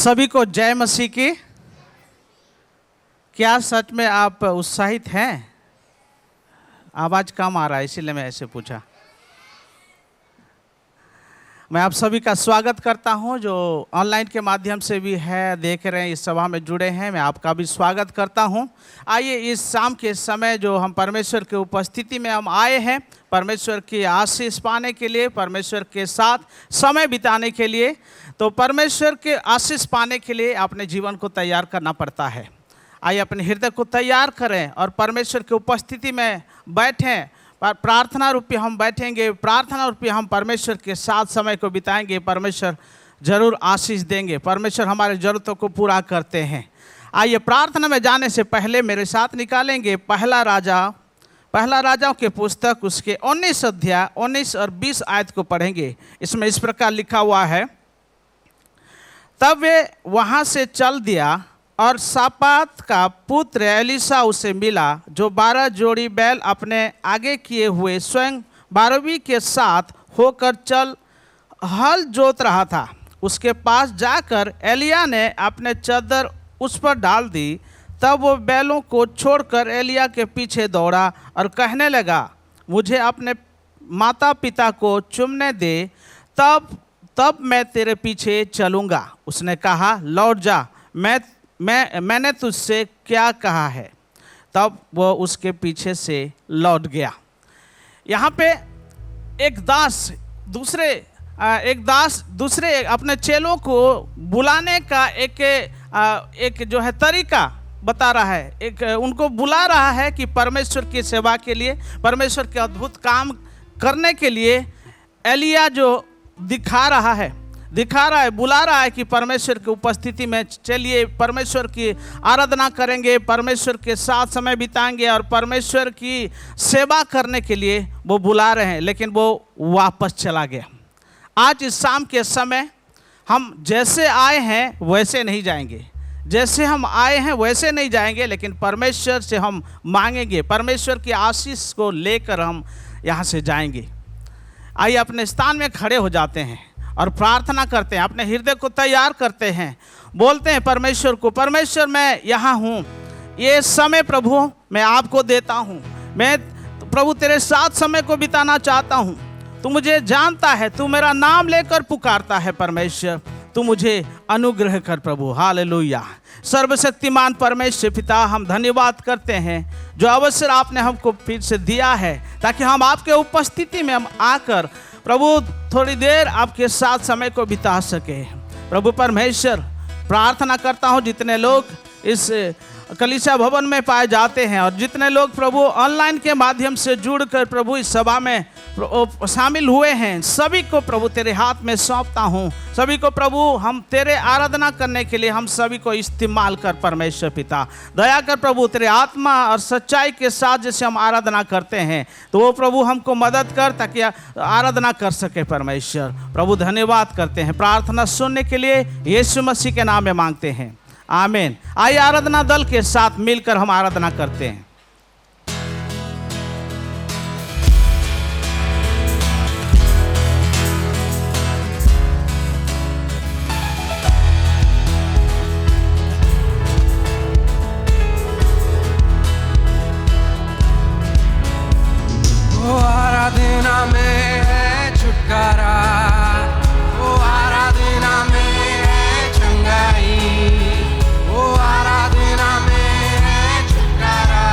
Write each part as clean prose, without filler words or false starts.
सभी को जय मसीह की। क्या सच में आप उत्साहित हैं? आवाज़ कम आ रहा है इसीलिए मैं ऐसे पूछा। मैं आप सभी का स्वागत करता हूं जो ऑनलाइन के माध्यम से भी है देख रहे हैं, इस सभा में जुड़े हैं। मैं आपका भी स्वागत करता हूं। आइए इस शाम के समय जो हम परमेश्वर के उपस्थिति में हम आए हैं, परमेश्वर की आशीष पाने के लिए, परमेश्वर के साथ समय बिताने के लिए। तो परमेश्वर के आशीष पाने के लिए अपने जीवन को तैयार करना पड़ता है। आइए अपने हृदय को तैयार करें और परमेश्वर की उपस्थिति में बैठें। प्रार्थना रूपी हम बैठेंगे, प्रार्थना रूपी हम परमेश्वर के साथ समय को बिताएंगे। परमेश्वर जरूर आशीष देंगे, परमेश्वर हमारे ज़रूरतों को पूरा करते हैं। आइए प्रार्थना में जाने से पहले मेरे साथ निकालेंगे पहला राजाओं के पुस्तक, उसके 19 अध्याय 19 और 20 आयत को पढ़ेंगे। इसमें इस प्रकार लिखा हुआ है, तब वे वहाँ से चल दिया और सापात का पुत्र एलीशा उसे मिला, जो 12 जोड़ी बैल अपने आगे किए हुए स्वयं 12वीं के साथ होकर चल हल जोत रहा था। उसके पास जाकर एलिया ने अपने चद्दर उस पर डाल दी। तब वो बैलों को छोड़कर एलिया के पीछे दौड़ा और कहने लगा, मुझे अपने माता पिता को चूमने दे, तब मैं तेरे पीछे चलूँगा। उसने कहा, लौट जा, मैंने तुझसे क्या कहा है। तब वो उसके पीछे से लौट गया। यहाँ पे एक दास दूसरे अपने चेलों को बुलाने का एक जो है तरीका बता रहा है। उनको बुला रहा है कि परमेश्वर की सेवा के लिए, परमेश्वर के अद्भुत काम करने के लिए एलिया जो दिखा रहा है, बुला रहा है कि परमेश्वर की उपस्थिति में चलिए, परमेश्वर की आराधना करेंगे, परमेश्वर के साथ समय बिताएंगे और परमेश्वर की सेवा करने के लिए वो बुला रहे हैं। लेकिन वो वापस चला गया। आज इस शाम के समय हम जैसे आए हैं वैसे नहीं जाएंगे, लेकिन परमेश्वर से हम मांगेंगे, परमेश्वर की आशीष को लेकर हम यहाँ से जाएंगे। आइए अपने स्थान में खड़े हो जाते हैं और प्रार्थना करते हैं, अपने हृदय को तैयार करते हैं, बोलते हैं परमेश्वर को, परमेश्वर मैं यहाँ हूँ, ये समय प्रभु मैं आपको देता हूँ। मैं प्रभु तेरे साथ समय को बिताना चाहता हूँ। तू मुझे जानता है, तू मेरा नाम लेकर पुकारता है। परमेश्वर तू मुझे अनुग्रह कर प्रभु। हालेलुया। सर्वशक्तिमान परमेश्वर पिता, हम धन्यवाद करते हैं जो अवसर आपने हमको फिर से दिया है, ताकि हम आपके उपस्थिति में हम आकर प्रभु थोड़ी देर आपके साथ समय को बिता सके। प्रभु परमेश्वर, प्रार्थना करता हूँ जितने लोग इस कलीसिया भवन में पाए जाते हैं और जितने लोग प्रभु ऑनलाइन के माध्यम से जुड़कर प्रभु इस सभा में शामिल हुए हैं, सभी को प्रभु तेरे हाथ में सौंपता हूँ। सभी को प्रभु हम तेरे आराधना करने के लिए हम सभी को इस्तेमाल कर। परमेश्वर पिता दया कर प्रभु, तेरे आत्मा और सच्चाई के साथ जैसे हम आराधना करते हैं तो वो प्रभु हमको मदद कर, ताकि आराधना कर सके। परमेश्वर प्रभु धन्यवाद करते हैं, प्रार्थना सुनने के लिए यीशु मसीह के नाम में मांगते हैं, आमीन। आइए आराधना दल के साथ मिलकर हम आराधना करते हैं। ओ आराधना में है छुटकारा, ओ आराधना में है चंगाई, ओ आराधना में है छुटकारा।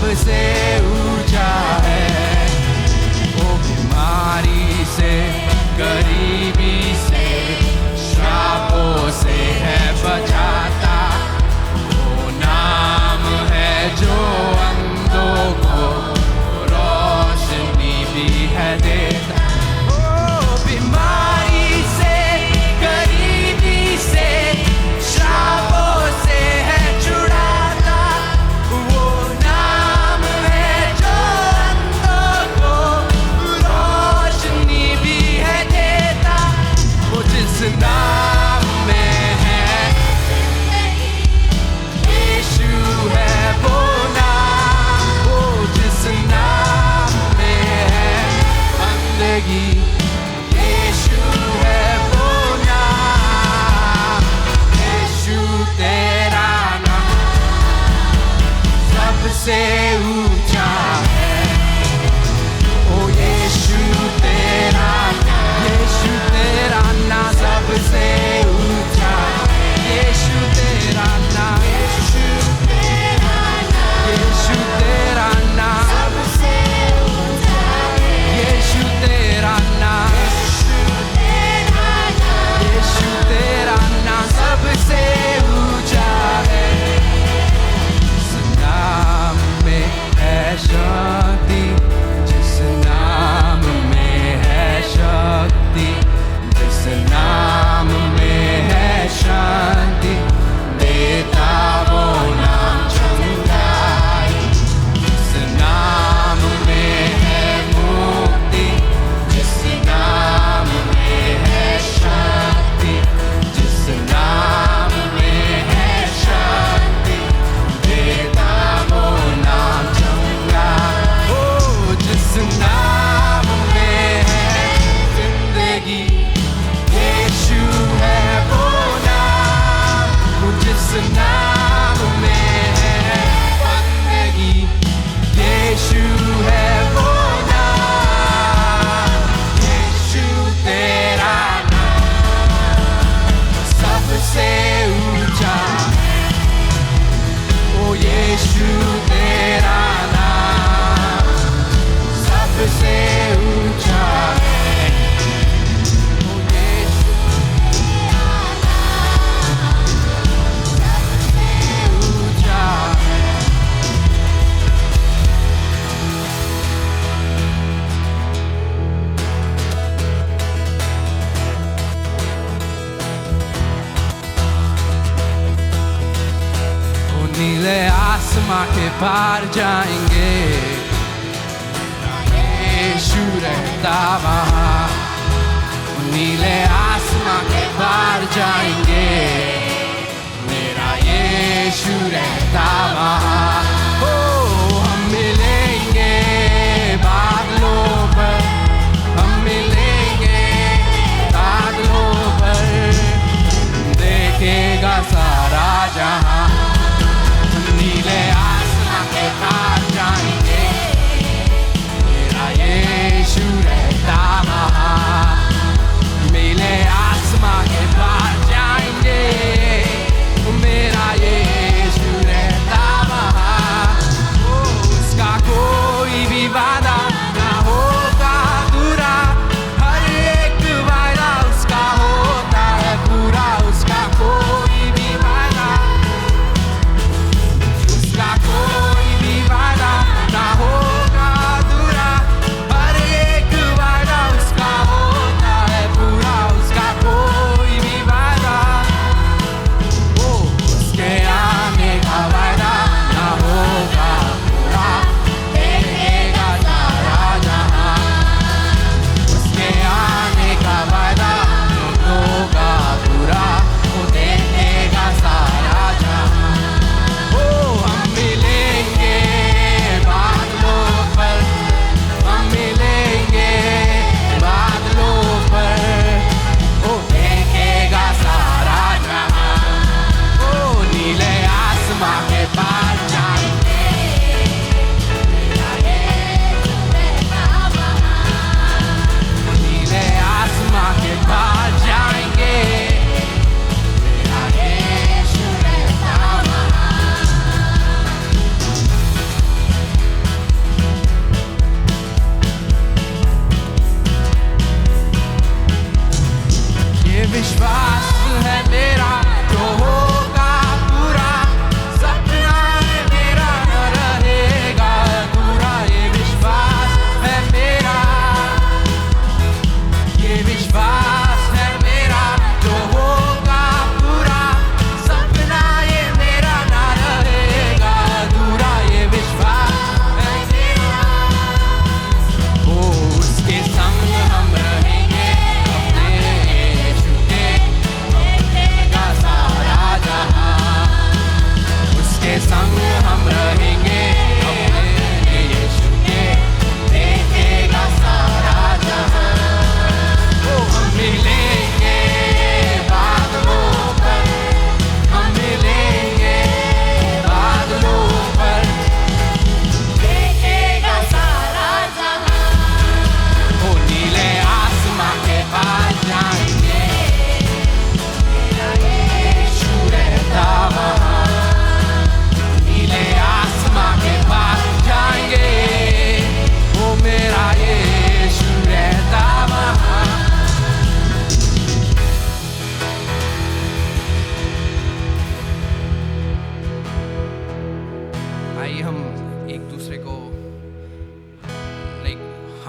सबसे ऊंचा है। वो बीमारी से, गरीबी से, श्रापों से है बचाता। वो नाम है जो अंधों को रोशनी भी है देता। ओ बीमारी से, गरीबी से, श्रापों से है छुड़ाता। वो नाम है जो अंधों को रोशनी भी है देता। वो जिस नाम में है यीशु है वो नाम। वो जिस नाम में है बंदगी, यीशु है वो नाम। यीशु तेरा नाम सबसे ऊंचा है। ओ यीशु तेरा नाम, यीशु तेरा नाम सबसे ऊंचा। यीशु तेरा नाम, यीशु तेरा नाम सबसे ऊंचा। यीशु तेरा नाम, यीशु तेरा नाम सबसे ऊंचा है। जिस नाम में है शक्ति, जिस नाम में है शक्ति, जिस नाम में है शांति, देता वो नाम चंगाई। जिस नाम में है मुक्ति, जिस नाम में है शक्ति, जिस नाम में है शक्ति, देता वो नाम चंगाई। ओ जिस नाम में है जिंदगी, यीशु है वो नाम। वो जिस नाम में है बंदगी, यीशु है वो नाम। यीशु तेरा नाम सबसे ऊंचा है। ओ यीशु तेरा नाम सबसे ऊंचा है। ओ यीशु सबसे ऊंचा है। वो नीले आसमां के पार जाएंगे, यीशु रहता वहाँ। वो नीले आसमां के पार जाएंगे, मेरा यीशु रहता वहाँ। ओ हम मिलेंगे बादलों पर, हम मिलेंगे बादलों पर, देखेगा सारा जहां। नीले आसमां के पार जाएंगे, मेरा यीशु रहता वहाँ। नीले आसमां के पार जाएंगे, मेरा यीशु रहता वहाँ।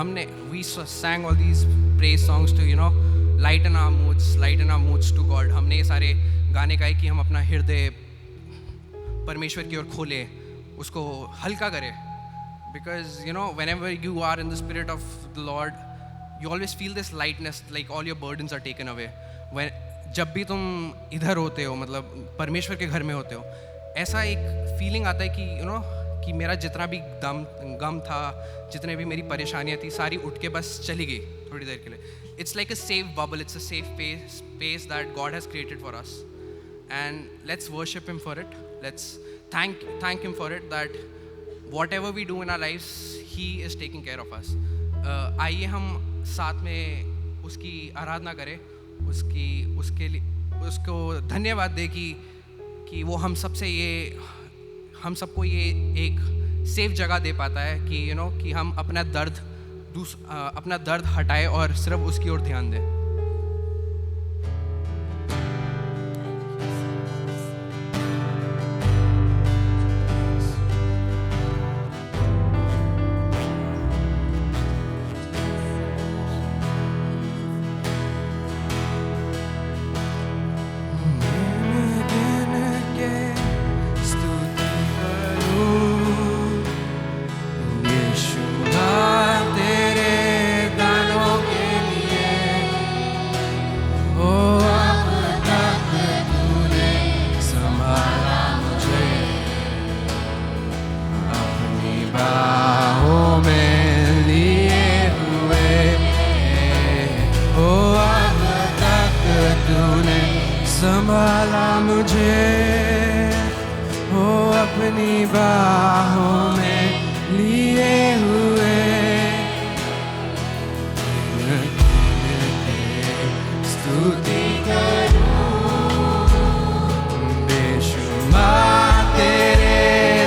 हमने we sang all these praise songs to lighten our moods to God. हमने ये सारे गाने गाए कि हम अपना हृदय परमेश्वर की ओर खोले, उसको हल्का करें. Because whenever you are in the spirit of the Lord, you always feel this lightness, like all your burdens are taken away. जब भी तुम इधर होते हो, मतलब परमेश्वर के घर में होते हो, ऐसा एक फीलिंग आता है कि कि मेरा जितना भी गम था, जितने भी मेरी परेशानियाँ थी, सारी उठ के बस चली गई थोड़ी देर के लिए. It's like a safe bubble, it's a safe space that God has created for us. And let's worship Him for it. Let's thank Him for it, that whatever we do in our lives, He is taking care of us. आइए हम साथ में उसकी आराधना करें, उसको धन्यवाद दे कि वो हम सबको ये एक सेफ जगह दे पाता है कि कि हम अपना दर्द हटाए और सिर्फ उसकी ओर ध्यान दें. संभाला मुझे, हो अपनी बाहों में लिए हुए, स्तुति करूं बेशुमार तेरे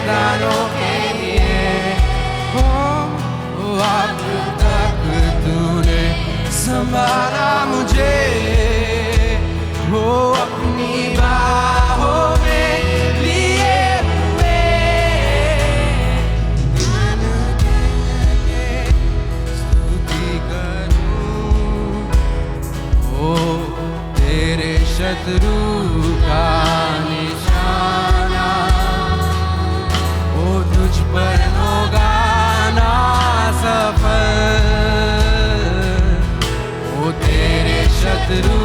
दानों के लिए. हो अब तक तूने संभाला मुझे, हो अपनी बाहों में लिए हुए, दिन के स्तुति करूं. हो तेरे शत्रु का निशाना, हो तुझ पर होगा ना सफल. हो तेरे शत्रु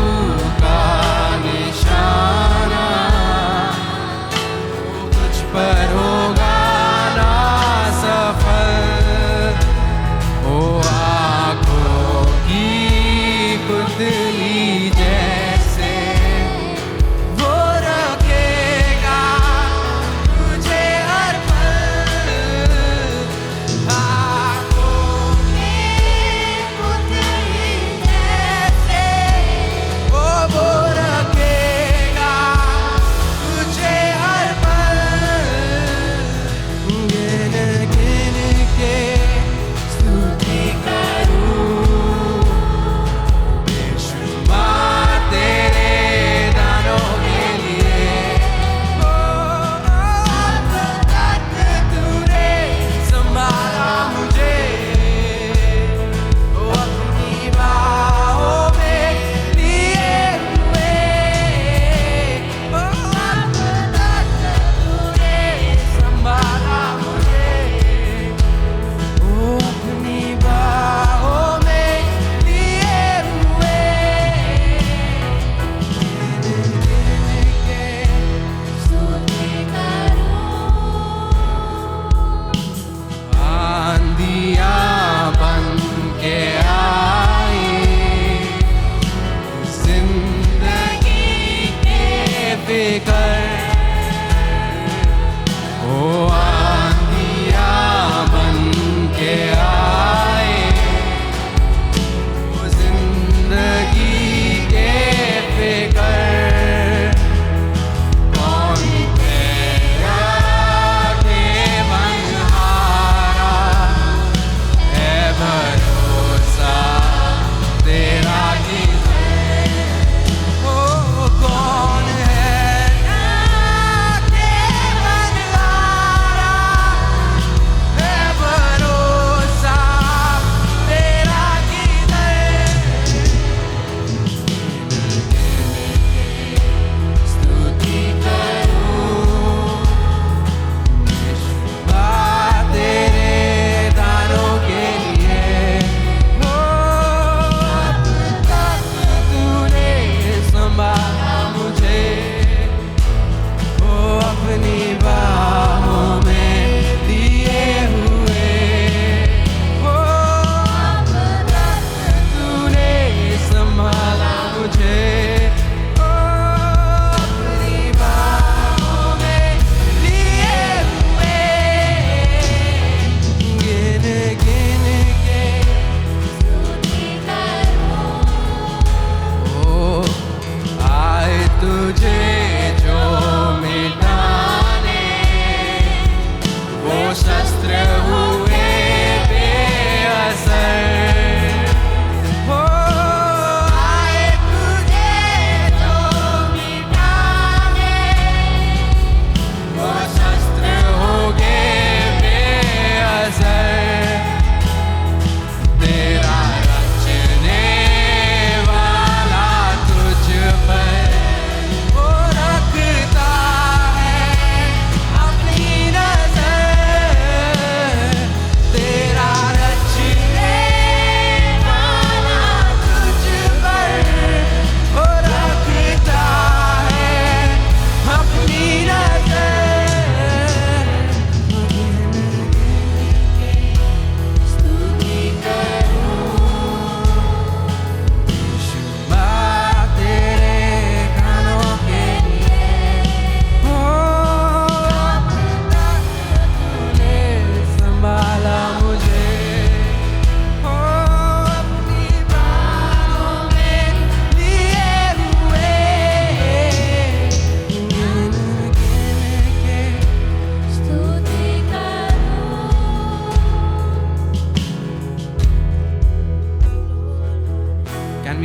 निशाना, तुझ पर होगा ना सफल. ओ आँखों की पुतली जैसे वो रखेगा तुझे हर पल. आँखों की पुतली जैसे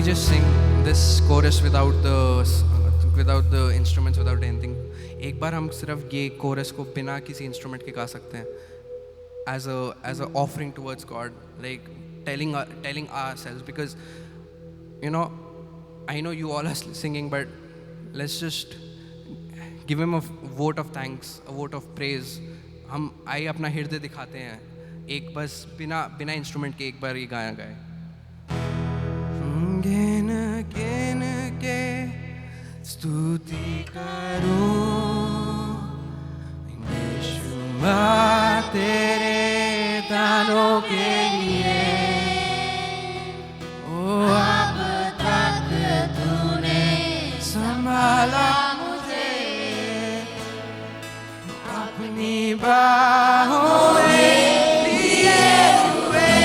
just sing this chorus without the instruments, without anything? एक बार हम सिर्फ ये chorus को बिना किसी instrument के गा सकते हैं, as a offering towards God, like telling ourselves, because you know, I know you all are singing, but let's just give him a vote of thanks, a vote of praise. हम आइए अपना हृदय दिखाते हैं, एक बस बिना इंस्ट्रूमेंट के एक बार ये गाया गाए. गिन गिन के स्तुति करो यीशुआ तेरे दानों के लिए. ओ अब तक तूने संभाला मुझे अपनी बाहों में लिए हुए.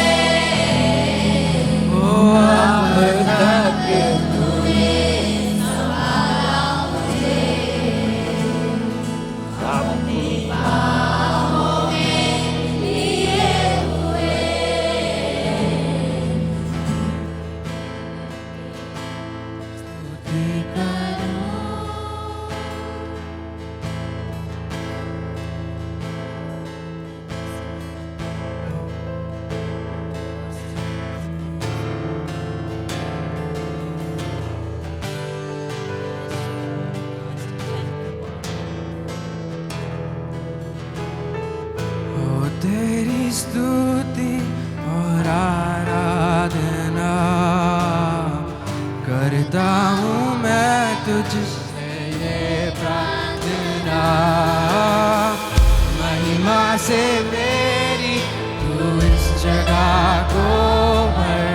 ओ अब तक तूने संभाला मुझे अपनी बाहों में लिए हुए. स्तुति करो. ओ तेरी स्तुति और आराधना करता हूँ मैं तुझसे ये प्रार्थना. महिमा से मेरी तू इस जगह को भर,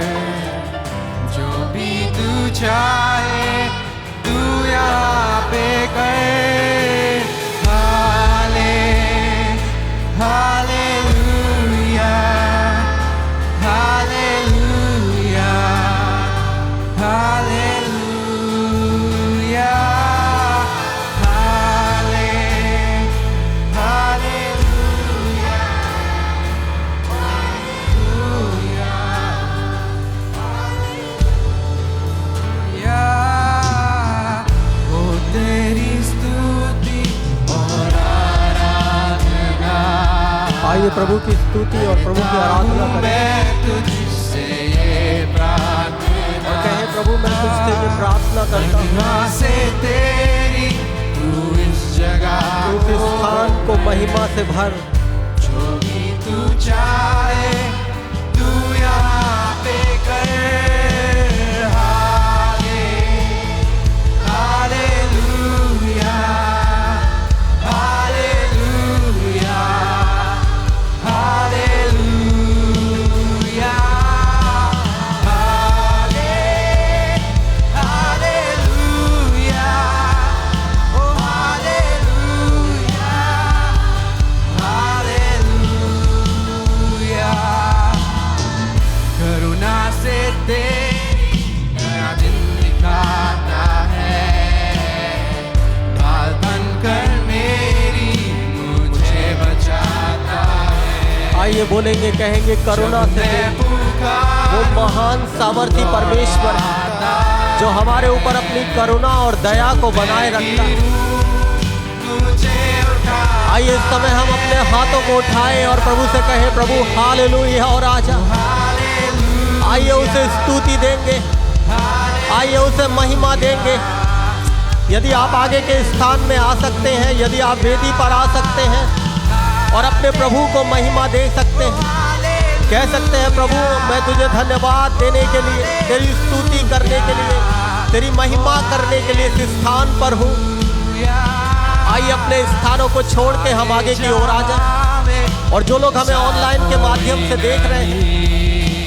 जो भी तू चाहे तू यहाँ पे कर. Hallelujah, hallelujah, hallelujah, hallelujah. ओ तेरी स्तुति और आराधना. आइए प्रभु की स्तुति और प्रभु की आराधना करें मैं तुझसे ये प्रार्थना. और कहें प्रभु मैं तुझसे ये प्रार्थना करता हूँ महिमा से तेरी तू इस जगह तू इस स्थान को महिमा से भर. जो भी तू चाहे तू यहाँ पे कर. हालेलुया, हालेलुया, हालेलुया, हालेलुया, ओ हालेलुया, हालेलुया. करुणा से तेरी नया दिन दिखाता है, ढाल बनकर मेरी मुझे बचाता है. आइए बोलेंगे कहेंगे करुणा से वो महान सामर्थी परमेश्वर जो हमारे ऊपर अपनी करुणा और दया को बनाए रखता है. आइए इस समय हम अपने हाथों को उठाएं और प्रभु से कहें प्रभु हालेलुया और आजा. आइए उसे स्तुति देंगे, आइए उसे महिमा देंगे. यदि आप आगे के स्थान में आ सकते हैं, यदि आप वेदी पर आ सकते हैं और अपने प्रभु को महिमा दे सकते हैं, कह सकते हैं प्रभु मैं तुझे धन्यवाद देने के लिए, तेरी स्तुति करने के लिए, तेरी महिमा करने के लिए इस स्थान पर हूँ. आइए अपने स्थानों को छोड़ के हम आगे की ओर आ जाएं. और जो लोग हमें ऑनलाइन के माध्यम से देख रहे हैं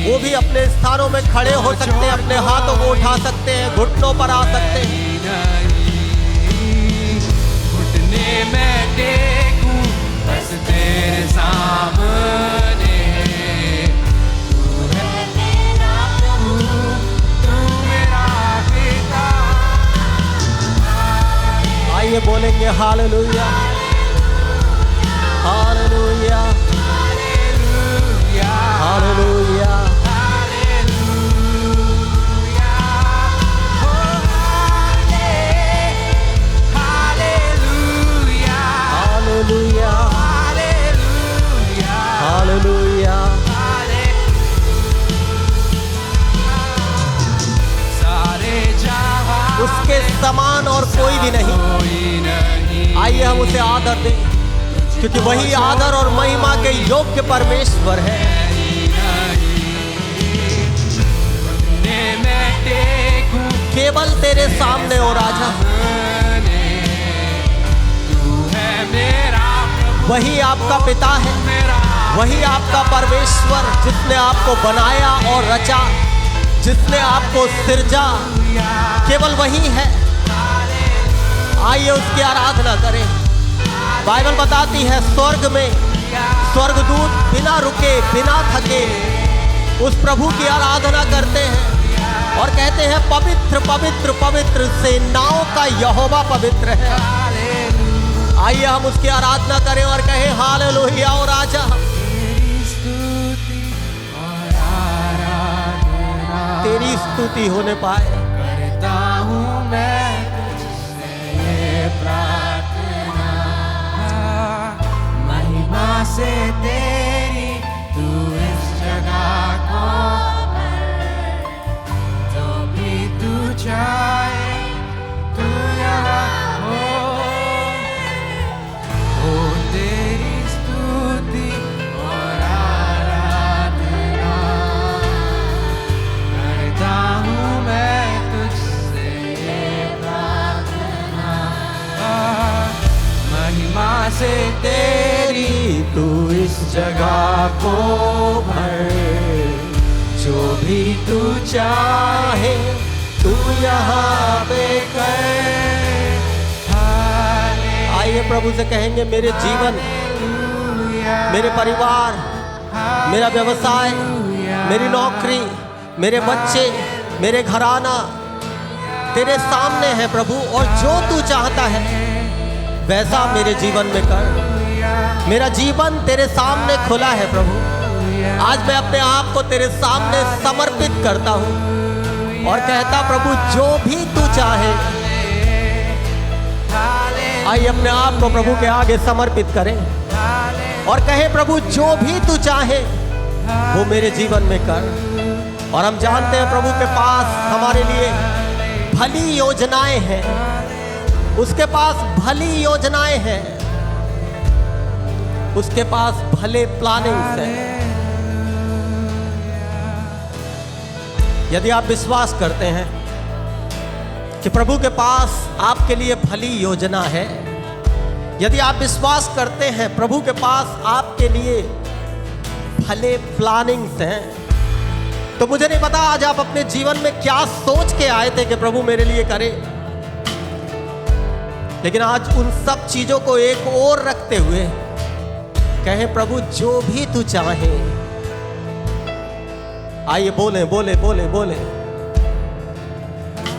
वो भी अपने स्थानों में खड़े हो सकते हैं, अपने हाथों को उठा सकते हैं, घुटनों पर आ सकते हैं. घुटने में टेकूं बस तेरे सामने. तू है मेरा प्रभु, तू मेरा पिता. आइए बोलेंगे hallelujah, hallelujah, hallelujah, hallelujah. Hallelujah, हम उसे आदर दें, क्योंकि वही आदर और महिमा के योग्य परमेश्वर है। मैं टेकूं केवल तेरे सामने ओ राजा, तू है मेरा प्रभु, वही आपका पिता है, मेरा वही आपका परमेश्वर जिसने आपको बनाया और रचा, जिसने आपको सिरजा, केवल वही है। आइए उसकी आराधना करें। बाइबल बताती है स्वर्ग में स्वर्गदूत बिना रुके बिना थके उस प्रभु की आराधना करते हैं और कहते हैं पवित्र पवित्र पवित्र सेनाओं का यहोवा पवित्र है। आइए हम उसकी आराधना करें और कहें हालेलुया। और राजा तेरी स्तुति होने पाए। करता हूँ मैं तुझसे ये प्रार्थना, महिमा से तेरी तू इस जगह को भर, जो भी तू चाहे तू यहाँ हो तेरी स्तुति और आराधना करता हूँ मैं तुझसे ये प्रार्थना, महिमा से तेरी तू इस जगह को भर, जो भी तू चाहे तू यहाँ पे कर। आइए प्रभु से कहेंगे मेरे जीवन, मेरे परिवार, मेरा व्यवसाय, मेरी नौकरी, मेरे बच्चे, मेरे घराना तेरे सामने है प्रभु, और जो तू चाहता है वैसा मेरे जीवन में कर। मेरा जीवन तेरे सामने खुला है प्रभु। आज मैं अपने आप को तेरे सामने समर्पित करता हूँ और कहता प्रभु जो भी तू चाहे। आइए अपने आप को प्रभु के आगे समर्पित करें और कहें प्रभु जो भी तू चाहे वो मेरे जीवन में कर। और हम जानते हैं प्रभु के पास हमारे लिए भली योजनाएं हैं, उसके पास भली योजनाएं हैं, उसके पास भले प्लानिंग्स हैं। यदि आप विश्वास करते हैं कि प्रभु के पास आपके लिए भली योजना है, यदि आप विश्वास करते हैं प्रभु के पास आपके लिए भले प्लानिंग्स हैं, तो मुझे नहीं पता आज आप अपने जीवन में क्या सोच के आए थे कि प्रभु मेरे लिए करे, लेकिन आज उन सब चीजों को एक ओर रखते हुए कहें प्रभु जो भी तू चाहे। आइए बोले बोले बोले बोले।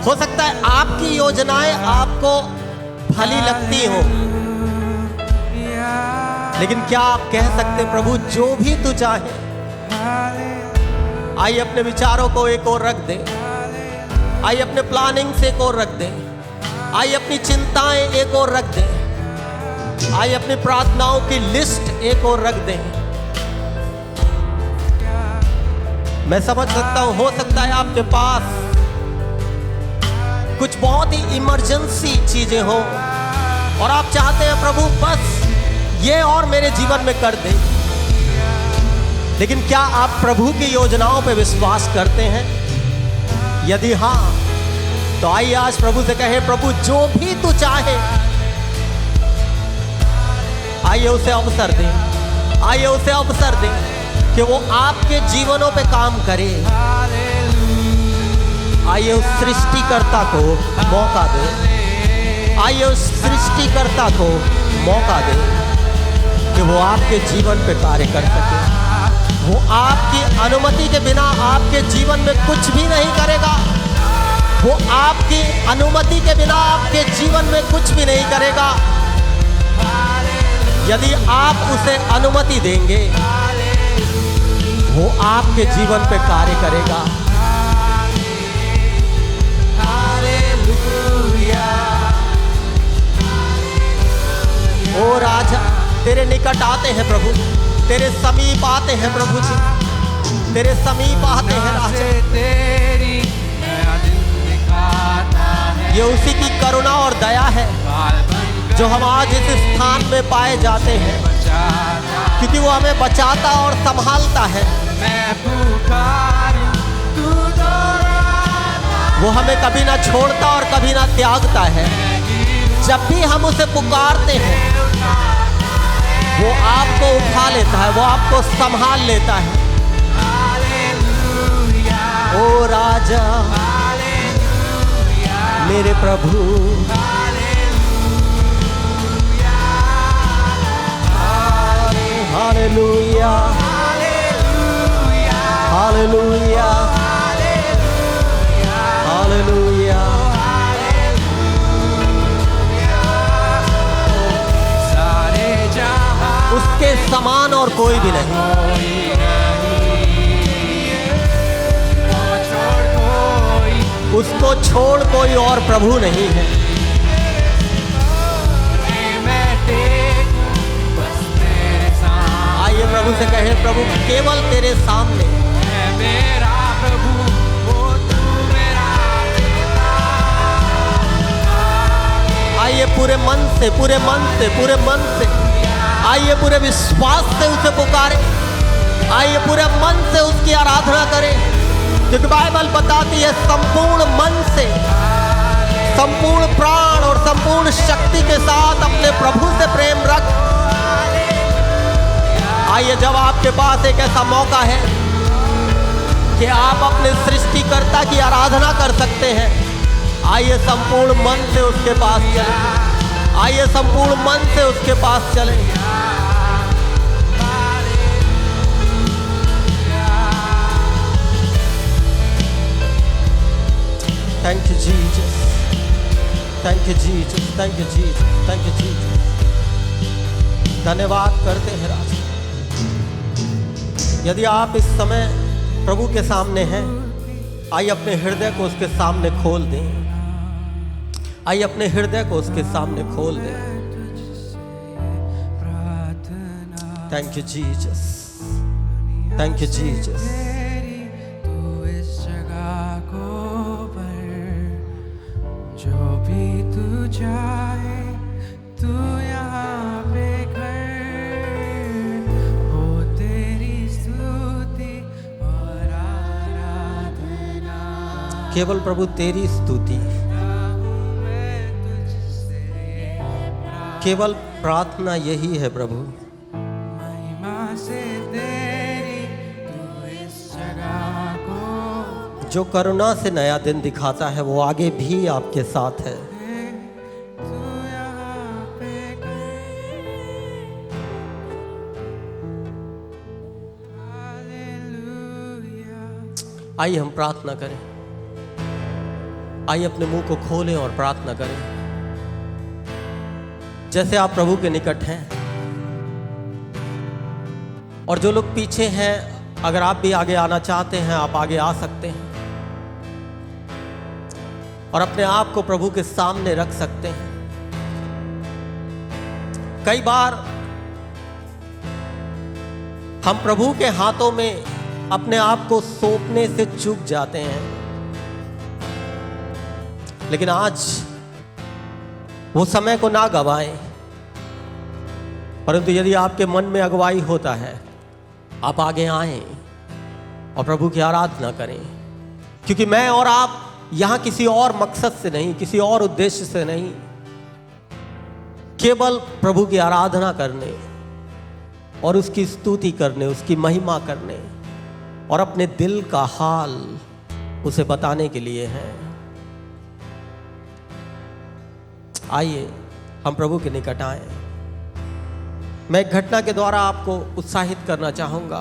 हो सकता है आपकी योजनाएं आपको भली लगती हो, लेकिन क्या आप कह सकते प्रभु जो भी तू चाहे। आइए अपने विचारों को एक ओर रख दे, आइए अपने प्लानिंग से एक ओर रख दे, आइए अपनी चिंताएं एक ओर रख दे, आइए अपनी प्रार्थनाओं की लिस्ट एक ओर रख दें। मैं समझ सकता हूं, हो सकता है आपके पास कुछ बहुत ही इमरजेंसी चीजें हो और आप चाहते हैं प्रभु बस ये और मेरे जीवन में कर दे। लेकिन क्या आप प्रभु की योजनाओं पे विश्वास करते हैं? यदि हाँ, तो आइए आज प्रभु से कहें प्रभु जो भी तू चाहे। आइए उसे अवसर दें, आइए उसे अवसर दें कि वो आपके जीवनों पे काम करे। आइए उस सृष्टिकर्ता को मौका दे, आइए उस सृष्टिकर्ता को मौका दे कि वो आपके जीवन पे कार्य कर सके। वो आपकी अनुमति के बिना आपके जीवन में कुछ भी नहीं करेगा। वो आपकी अनुमति के बिना आपके जीवन में कुछ भी नहीं करेगा। यदि आप उसे अनुमति देंगे, वो आपके जीवन पे कार्य करेगा। ओ राजा, तेरे निकट आते हैं प्रभु, तेरे समीप आते हैं प्रभु जी, तेरे समीप आते हैं राजा। तेरी नया दिन दिखाता है, ये उसी की करुणा और दया है। बाल बन जो हम आज इस स्थान में पाए जाते हैं, क्योंकि वो हमें बचाता और संभालता है। मैं पुकारूं तू दोहराता, वो हमें कभी ना छोड़ता और कभी ना त्यागता है। जब भी हम उसे पुकारते हैं, वो आपको उठा लेता है, वो आपको संभाल लेता है। ओ राजा, मेरे प्रभु, हालेलुया, हालेलुया, हालेलुया। सारे जहां उसके समान और कोई भी नहीं। छोड़ कोई, उसको छोड़ कोई और प्रभु नहीं है। मैं टेकूं बस तेरे सामने। आइए प्रभु से कहें, प्रभु केवल तेरे सामने। है मेरा प्रभु, वो तू मेरा पिता। आइए पूरे मन से, पूरे मन से, पूरे मन से, आइए पूरे विश्वास से उसे पुकारें। आइए पूरे मन से उसकी आराधना करें, क्योंकि बाइबल बताती है संपूर्ण मन से, संपूर्ण प्राण और संपूर्ण शक्ति के साथ अपने प्रभु से प्रेम रख। आइए, जब आपके पास एक ऐसा मौका है कि आप अपने सृष्टिकर्ता की आराधना कर सकते हैं, आइए संपूर्ण मन से उसके पास चलें। आइए संपूर्ण मन से उसके पास चलें। Thank you Jesus, thank you Jesus, thank you Jesus, thank you Jesus. धन्यवाद करते हैं राजा। यदि आप इस समय प्रभु के सामने हैं, आइए अपने हृदय को उसके सामने खोल दें। आइए अपने हृदय को उसके सामने खोल दें। Thank you Jesus, thank you Jesus. तू इस जगह को भर, जो भी तू चाहे तू यहाँ पे कर। हो तेरी स्तुति और आराधना, केवल प्रभु तेरी स्तुति, मैं तुझसे केवल प्रार्थना यही है प्रभु। महिमा से तेरी, तू इस जगह को जो करुणा से नया दिन दिखाता है, वो आगे भी आपके साथ है। तू यहाँ पे कर। हालेलुया। आइए हम प्रार्थना करें। आइए अपने मुंह को खोलें और प्रार्थना करें। जैसे आप प्रभु के निकट हैं, और जो लोग पीछे हैं, अगर आप भी आगे आना चाहते हैं, आप आगे आ सकते हैं और अपने आप को प्रभु के सामने रख सकते हैं। कई बार हम प्रभु के हाथों में अपने आप को सौंपने से चूक जाते हैं, लेकिन आज वो समय को ना गवाएं। परंतु यदि आपके मन में अगुवाई होता है, आप आगे आएं और प्रभु की आराधना करें, क्योंकि मैं और आप यहां किसी और मकसद से नहीं, किसी और उद्देश्य से नहीं, केवल प्रभु की आराधना करने और उसकी स्तुति करने, उसकी महिमा करने और अपने दिल का हाल उसे बताने के लिए हैं। आइए हम प्रभु के निकट आएं। मैं एक घटना के द्वारा आपको उत्साहित करना चाहूंगा।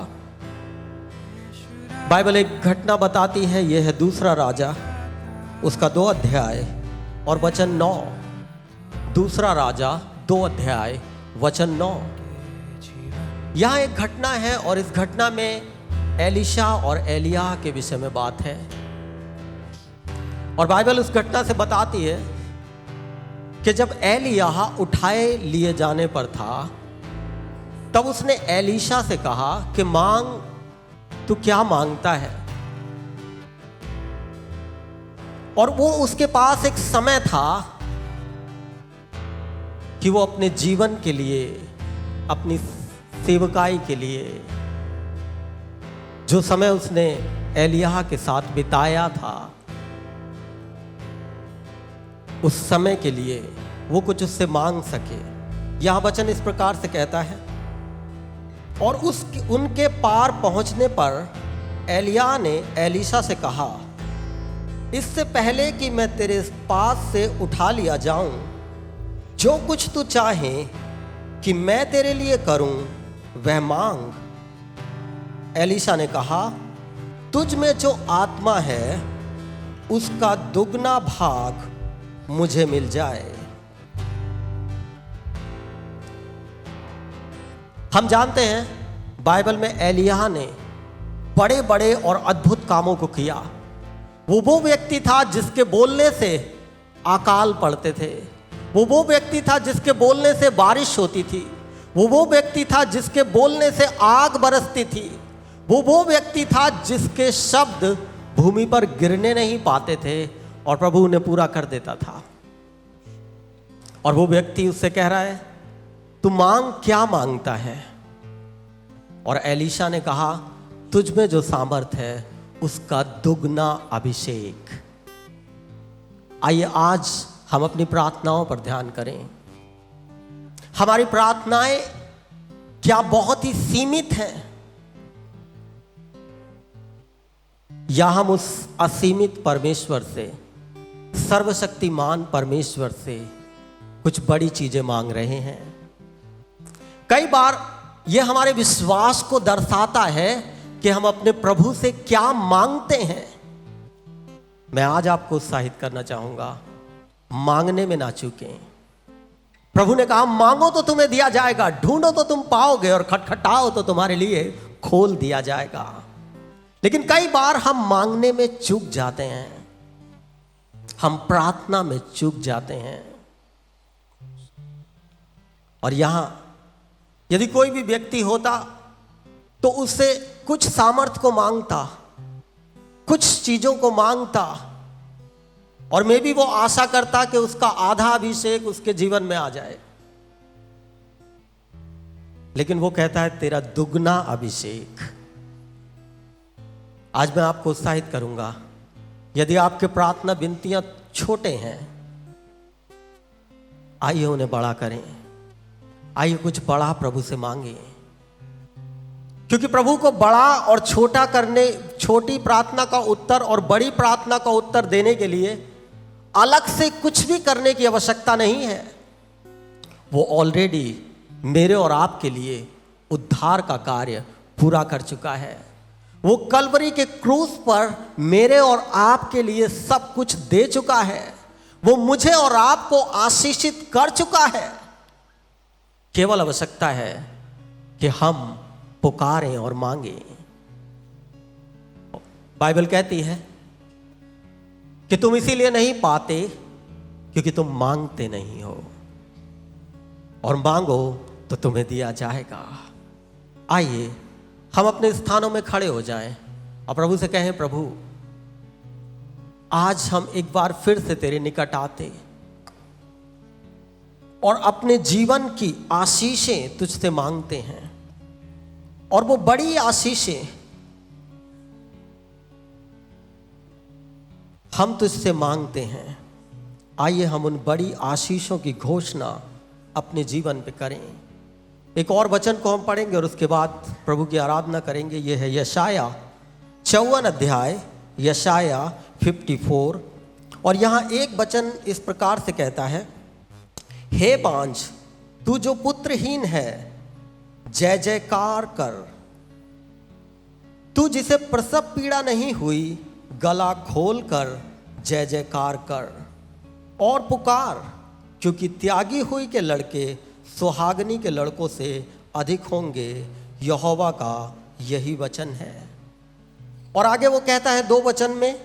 बाइबल एक घटना बताती है, यह है दूसरा राजा, उसका 2 अध्याय और वचन 9। दूसरा राजा 2 अध्याय वचन 9। यहां एक घटना है और इस घटना में एलीशा और एलिया के विषय में बात है। और बाइबल उस घटना से बताती है कि जब एलिया उठाए लिए जाने पर था, तब उसने एलीशा से कहा कि मांग, तू क्या मांगता है। और वो उसके पास एक समय था कि वो अपने जीवन के लिए, अपनी सेवकाई के लिए जो समय उसने एलिय्याह के साथ बिताया था, उस समय के लिए वो कुछ उससे मांग सके। यह वचन इस प्रकार से कहता है, और उनके पार पहुंचने पर एलिय्याह ने एलीशा से कहा, इससे पहले कि मैं तेरे पास से उठा लिया जाऊं, जो कुछ तू चाहे कि मैं तेरे लिए करूं वह मांग। एलीशा ने कहा, तुझ में जो आत्मा है उसका दुगना भाग मुझे मिल जाए। हम जानते हैं बाइबल में एलिय्याह ने बड़े बड़े और अद्भुत कामों को किया। वो व्यक्ति था जिसके बोलने से अकाल पड़ते थे। वो व्यक्ति था जिसके बोलने से बारिश होती थी। वो व्यक्ति था जिसके बोलने से आग बरसती थी। वो व्यक्ति था जिसके शब्द भूमि पर गिरने नहीं पाते थे और प्रभु उन्हें पूरा कर देता था। और वो व्यक्ति उससे कह रहा है, तू मांग, क्या मांगता है? और एलीशा ने कहा, तुझ में जो सामर्थ है उसका दुगना अभिषेक। आइए आज हम अपनी प्रार्थनाओं पर ध्यान करें। हमारी प्रार्थनाएं क्या बहुत ही सीमित हैं, या हम उस असीमित परमेश्वर से, सर्वशक्तिमान परमेश्वर से कुछ बड़ी चीजें मांग रहे हैं? कई बार यह हमारे विश्वास को दर्शाता है कि हम अपने प्रभु से क्या मांगते हैं। मैं आज आपको उत्साहित करना चाहूंगा, मांगने में ना चूकें। प्रभु ने कहा, मांगो तो तुम्हें दिया जाएगा, ढूंढो तो तुम पाओगे, और खटखटाओ तो तुम्हारे लिए खोल दिया जाएगा। लेकिन कई बार हम मांगने में चूक जाते हैं, हम प्रार्थना में चूक जाते हैं। और यहां यदि कोई भी व्यक्ति होता तो उससे कुछ सामर्थ को मांगता, कुछ चीजों को मांगता, और मे भी वो आशा करता कि उसका आधा अभिषेक उसके जीवन में आ जाए। लेकिन वो कहता है, तेरा दुगना अभिषेक। आज मैं आपको उत्साहित करूंगा, यदि आपके प्रार्थना विनतियां छोटे हैं, आइए उन्हें बड़ा करें। आइए कुछ बड़ा प्रभु से मांगे, क्योंकि प्रभु को बड़ा और छोटा करने, छोटी प्रार्थना का उत्तर और बड़ी प्रार्थना का उत्तर देने के लिए अलग से कुछ भी करने की आवश्यकता नहीं है। वो ऑलरेडी मेरे और आपके लिए उद्धार का कार्य पूरा कर चुका है। वो कलवरी के क्रूस पर मेरे और आपके लिए सब कुछ दे चुका है। वो मुझे और आपको आशीषित कर चुका है। केवल आवश्यकता है कि हम पुकारें और मांगें। बाइबल कहती है कि तुम इसीलिए नहीं पाते क्योंकि तुम मांगते नहीं हो, और मांगो तो तुम्हें दिया जाएगा। आइए हम अपने स्थानों में खड़े हो जाएं और प्रभु से कहें, प्रभु आज हम एक बार फिर से तेरे निकट आते और अपने जीवन की आशीषें तुझसे मांगते हैं। और वो बड़ी आशीषें हम तुझसे मांगते हैं। आइए हम उन बड़ी आशीषों की घोषणा अपने जीवन पे करें। एक और वचन को हम पढ़ेंगे और उसके बाद प्रभु की आराधना करेंगे। यह है यशाया 54 अध्याय, यशाया 54। और यहाँ एक वचन इस प्रकार से कहता है, हे बांझ तू जो पुत्रहीन है, जय जयकार कर। तू जिसे प्रसव पीड़ा नहीं हुई, गला खोल कर जय जयकार कर और पुकार, क्योंकि त्यागी हुई के लड़के सुहागनी के लड़कों से अधिक होंगे। यहोवा का यही वचन है। और आगे वो कहता है 2 वचन में,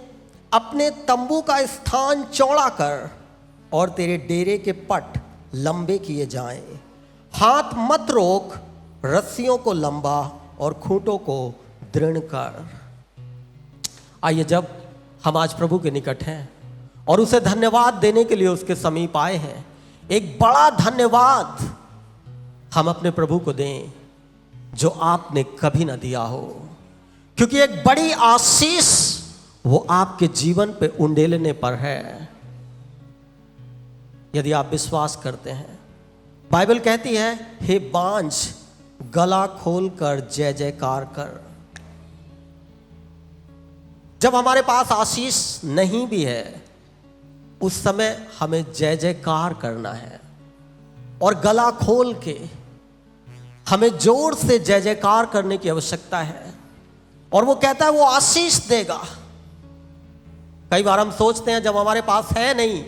अपने तंबू का स्थान चौड़ा कर और तेरे डेरे के पट लंबे किए जाएं। हाथ मत रोक, रस्सियों को लंबा और खूंटों को दृढ़ कर। आइए जब हम आज प्रभु के निकट हैं और उसे धन्यवाद देने के लिए उसके समीप आए हैं, एक बड़ा धन्यवाद हम अपने प्रभु को दें जो आपने कभी ना दिया हो, क्योंकि एक बड़ी आशीष वो आपके जीवन पे उंडेलने पर है। यदि आप विश्वास करते हैं, बाइबल कहती है, हे बांझ गला खोल कर जय जयकार कर। जब हमारे पास आशीष नहीं भी है, उस समय हमें जय जयकार करना है और गला खोल के हमें जोर से जय जयकार करने की आवश्यकता है। और वो कहता है वो आशीष देगा। कई बार हम सोचते हैं जब हमारे पास है नहीं,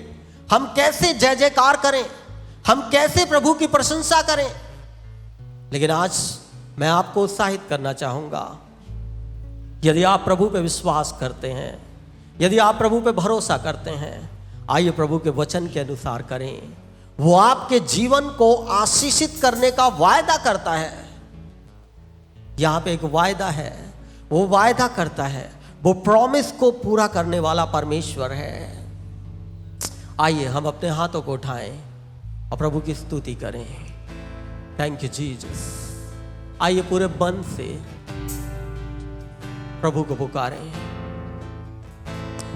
हम कैसे जय जयकार करें, हम कैसे प्रभु की प्रशंसा करें। लेकिन आज मैं आपको उत्साहित करना चाहूंगा, यदि आप प्रभु पे विश्वास करते हैं, यदि आप प्रभु पे भरोसा करते हैं, आइए प्रभु के वचन के अनुसार करें। वो आपके जीवन को आशीषित करने का वायदा करता है। यहां पे एक वायदा है, वो वायदा करता है, वो प्रॉमिस को पूरा करने वाला परमेश्वर है। आइए हम अपने हाथों को उठाएं और प्रभु की स्तुति करें। Thank you Jesus. आइए पूरे मन से प्रभु को पुकारें।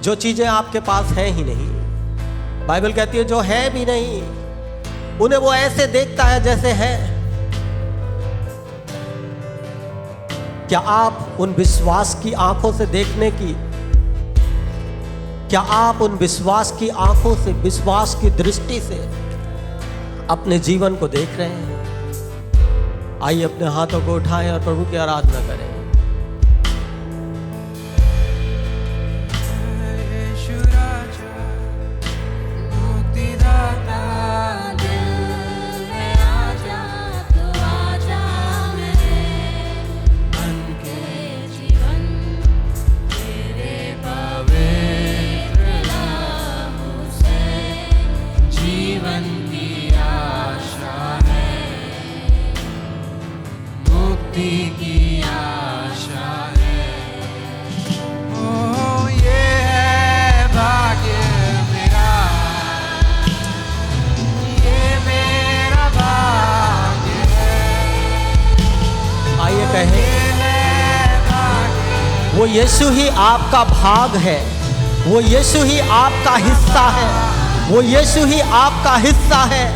जो चीजें आपके पास है ही नहीं, बाइबल कहती है जो है भी नहीं उन्हें वो ऐसे देखता है जैसे है। क्या आप उन विश्वास की आंखों से देखने की, क्या आप उन विश्वास की आंखों से, विश्वास की दृष्टि से अपने जीवन को देख रहे हैं? आइए अपने हाथों को उठाएं और प्रभु की आराधना करें। वो यीशु ही आपका भाग है, वो यीशु ही आपका हिस्सा है, वो यीशु ही आपका हिस्सा है।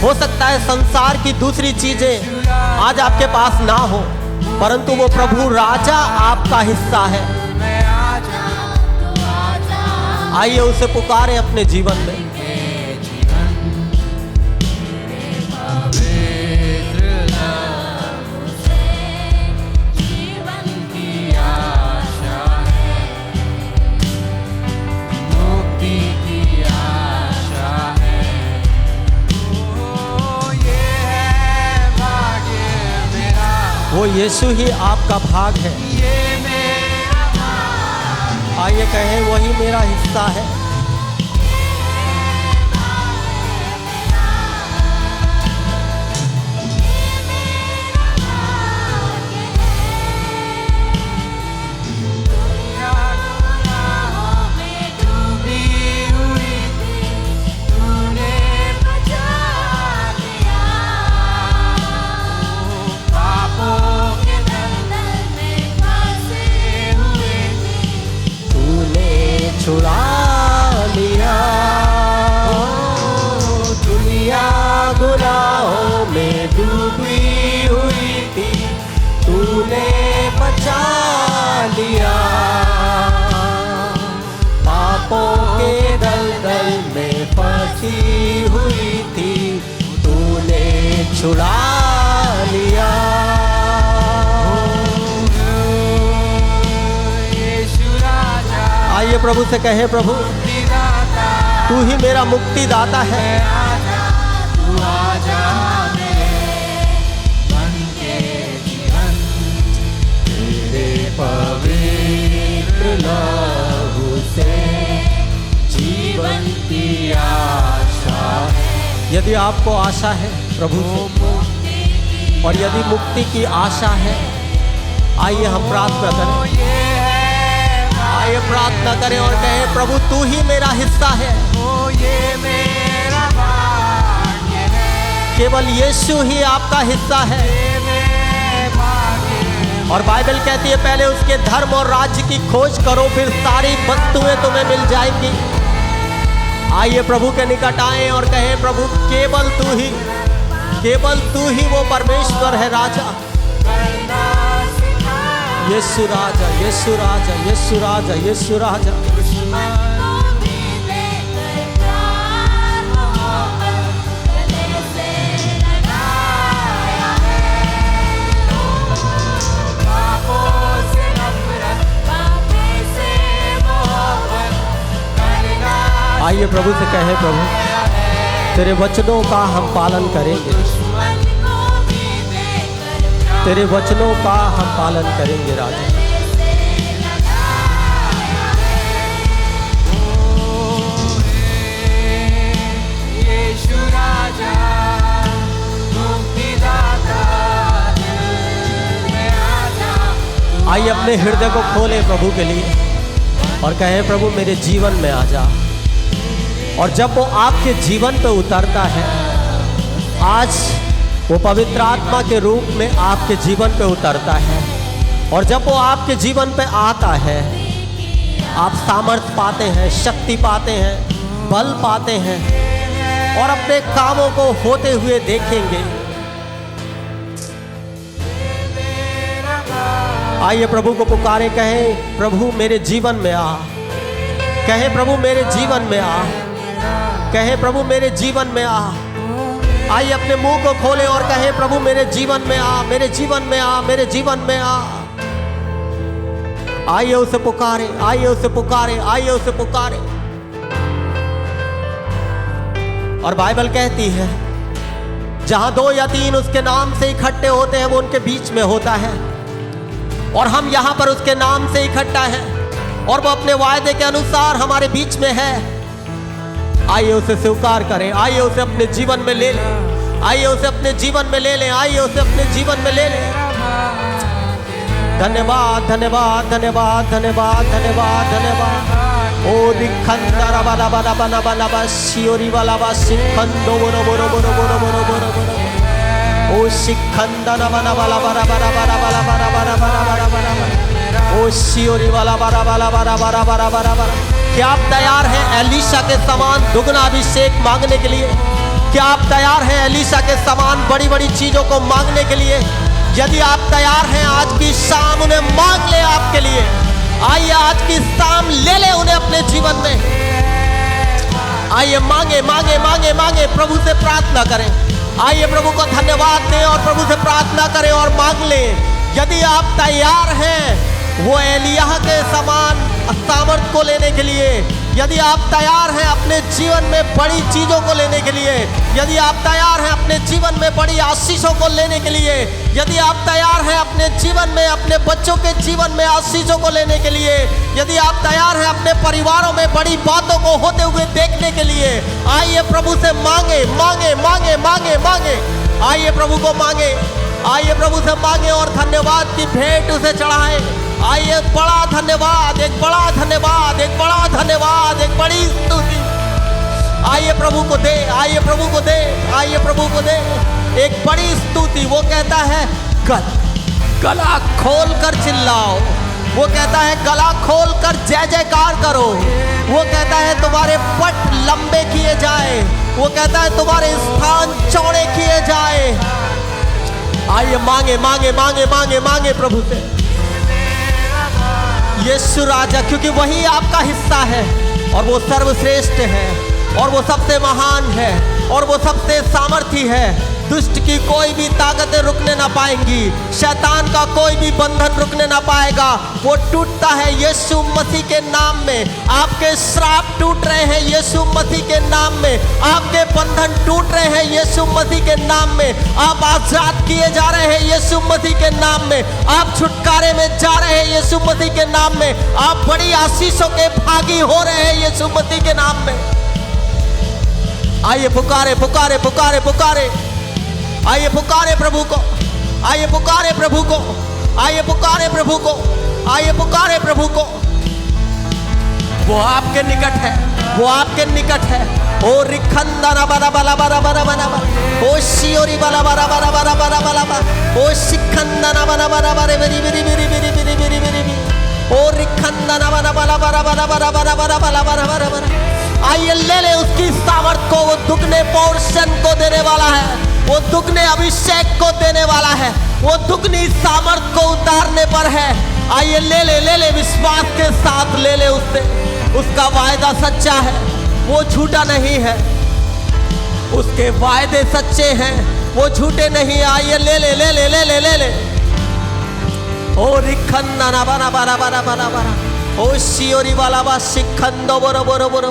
हो सकता है संसार की दूसरी चीजें आज आपके पास ना हो, परंतु वो प्रभु राजा आपका हिस्सा है। आइए उसे पुकारें अपने जीवन में। वो यीशु ही आपका भाग है। आइए कहें वही मेरा हिस्सा है। छुड़ा लिया दुनिया गुनाहों में डूबी हुई थी, तूने बचा लिया। पापों के दलदल में फंसी हुई थी, तूने छुड़ा लिया। आइए प्रभु से कहे, प्रभु तू ही मेरा मुक्तिदाता है। तू आजा मेरे मन के जीवन, तेरे पवित्र लहू से जीवन की आशा है। यदि आपको आशा है प्रभु से, और यदि मुक्ति की आशा है, आइए हम प्रार्थना करें। आइए प्रार्थना करें और कहें, प्रभु तू ही मेरा हिस्सा है। ओ ये मेरा केवल यीशु ही आपका हिस्सा है। और बाइबल कहती है पहले उसके धर्म और राज्य की खोज करो, फिर सारी वस्तुएं तुम्हें मिल जाएंगी। आइए प्रभु के निकट आए और कहें, प्रभु केवल तू ही वो परमेश्वर है राजा। यीशु राजा, यीशु राजा, यीशु राजा, यीशु राजा। आइए प्रभु से कहें, प्रभु तेरे वचनों का हम पालन करेंगे, तेरे वचनों का हम पालन करेंगे राजा। यीशु राजा मुक्तिदाता दिल में आजा। आइए अपने हृदय को खोलें प्रभु के लिए और कहें, प्रभु मेरे जीवन में आ जा। और जब वो आपके जीवन पे उतरता है, आज वो पवित्र आत्मा के रूप में आपके जीवन पे उतरता है, और जब वो आपके जीवन पे आता है, आप सामर्थ्य पाते हैं, शक्ति पाते हैं, बल पाते हैं और अपने कामों को होते हुए देखेंगे। आइए प्रभु को पुकारे, कहें प्रभु मेरे जीवन में आ, कहें प्रभु मेरे जीवन में आ, कहें प्रभु मेरे जीवन में आ। आइए अपने मुंह को खोलें और कहें, प्रभु मेरे जीवन में आ, मेरे जीवन में आ, मेरे जीवन में आ। आइए उसे पुकारे, आइए उसे पुकारे, आइए उसे पुकारे। और बाइबल कहती है जहां 2 या 3 उसके नाम से इकट्ठे होते हैं, वो उनके बीच में होता है। और हम यहाँ पर उसके नाम से इकट्ठा है और वो अपने वायदे के अनुसार हमारे बीच में है। आइए उसे स्वीकार करें, आइए उसे अपने जीवन में ले लें, आइए उसे अपने जीवन में ले लें, आइए उसे अपने जीवन में ले लें। धन्यवाद, धन्यवाद, धन्यवाद, धन्यवाद, धन्यवाद, धन्यवाद। ओ दिखंदरा बाला बाला बाला बाला बा शियोरी वाला बा सिखंदो बोरो बोरो बोरो बोरो बोरो बोरो बोरो। ओ शिखंदना बाला बाला बाला बाला बाला बाला बाला बाला बाला बाला बाला। ओ शियोरी वाला बाला बाला बाला बाला बाला बाला बाला। क्या आप तैयार हैं एलीशा के समान दुगना अभिषेक मांगने के लिए? क्या आप तैयार हैं एलीशा के समान बड़ी बड़ी चीजों को मांगने के लिए? यदि आप तैयार हैं, आज की शाम उन्हें मांग ले आपके लिए। आइए आज की शाम ले ले उन्हें अपने जीवन में। आइए मांगे मांगे मांगे मांगे, प्रभु से प्रार्थना करें। आइए प्रभु को धन्यवाद दें और प्रभु से प्रार्थना करें और मांग लें। यदि आप तैयार हैं वो एलिय्याह के समान सामर्थ को लेने के लिए, यदि आप तैयार हैं अपने जीवन में बड़ी चीजों को लेने के लिए, यदि आप तैयार हैं अपने जीवन में बड़ी आशीषों को लेने के लिए, यदि आप तैयार हैं अपने जीवन में अपने बच्चों के जीवन में आशीषों को लेने के लिए, यदि आप तैयार हैं अपने परिवारों में बड़ी बातों को होते हुए देखने के लिए, आइए प्रभु से मांगे मांगे मांगे मांगे मांगे। आइए प्रभु को मांगे, आइए प्रभु से मांगे और धन्यवाद की भेंट उसे चढ़ाएं। आइए बड़ा धन्यवाद, एक बड़ा धन्यवाद, एक बड़ा धन्यवाद, एक बड़ी स्तुति आइए प्रभु को दे, आइए प्रभु को दे, आइए प्रभु को दे एक बड़ी स्तुति। वो कहता है गला खोल कर चिल्लाओ, वो कहता है गला खोल कर जय जयकार करो, वो कहता है तुम्हारे पट लंबे किए जाए, वो कहता है तुम्हारे स्थान चौड़े किए जाए। आइए मांगे मांगे मांगे मांगे मांगे प्रभु से यीशु राजा, क्योंकि वही आपका हिस्सा है और वो सर्वश्रेष्ठ है और वो सबसे महान है और वो सबसे सामर्थी है। दुष्ट की कोई भी ताकतें रुकने ना पाएंगी, शैतान का कोई भी बंधन रुकने ना पाएगा। वो टूटता है यीशु मसीह के नाम में। आपके श्राप टूट रहे हैं यीशु मसीह के नाम में, आपके बंधन टूट रहे हैं यीशु मसीह के नाम में, आप आजाद किए जा रहे हैं यीशु मसीह के नाम में, आप छुटकारे में जा रहे हैं यीशु मसीह के नाम में, आप बड़ी आशीषों के भागी हो रहे हैं यीशु मसीह के नाम में। आइए पुकारे पुकारे पुकारे पुकारे, आइए पुकारे प्रभु को, आइए पुकारे प्रभु को, आइए पुकारे प्रभु को, आइए पुकारे प्रभु को। वो आपके निकट है, वो आपके निकट है, ओ रिखंदना बरा बरा बरा बरा बरा ओ शियोरी बरा बरा बरा बरा बरा बरा ओ शिखंदना बरा बरा बरा बेरी बेरी बेरी बेरी बेरी बेरी बेरी ओ रिखंदना बरा बरा बरा बरा बरा बरा बरा बरा बरा बरा बरा। आइए ले ले उसकी सामर्थ को, वो दुगने पोर्शन को देने वाला है, वो दुगने अभिषेक को देने वाला है, वो दुगनी सामर्थ को उतारने पर है। आइए ले ले ले ले, विश्वास के साथ ले ले उससे। उसका वायदा सच्चा है, वो झूठा नहीं है, उसके वायदे सच्चे हैं, वो झूठे नहीं। आइए ले ले ले ले ले ले ले ले ओ रिखंदना बना बना बना बना बना ओ शियोरी वाला बा शिखंदो बोरो बोरो बोरो।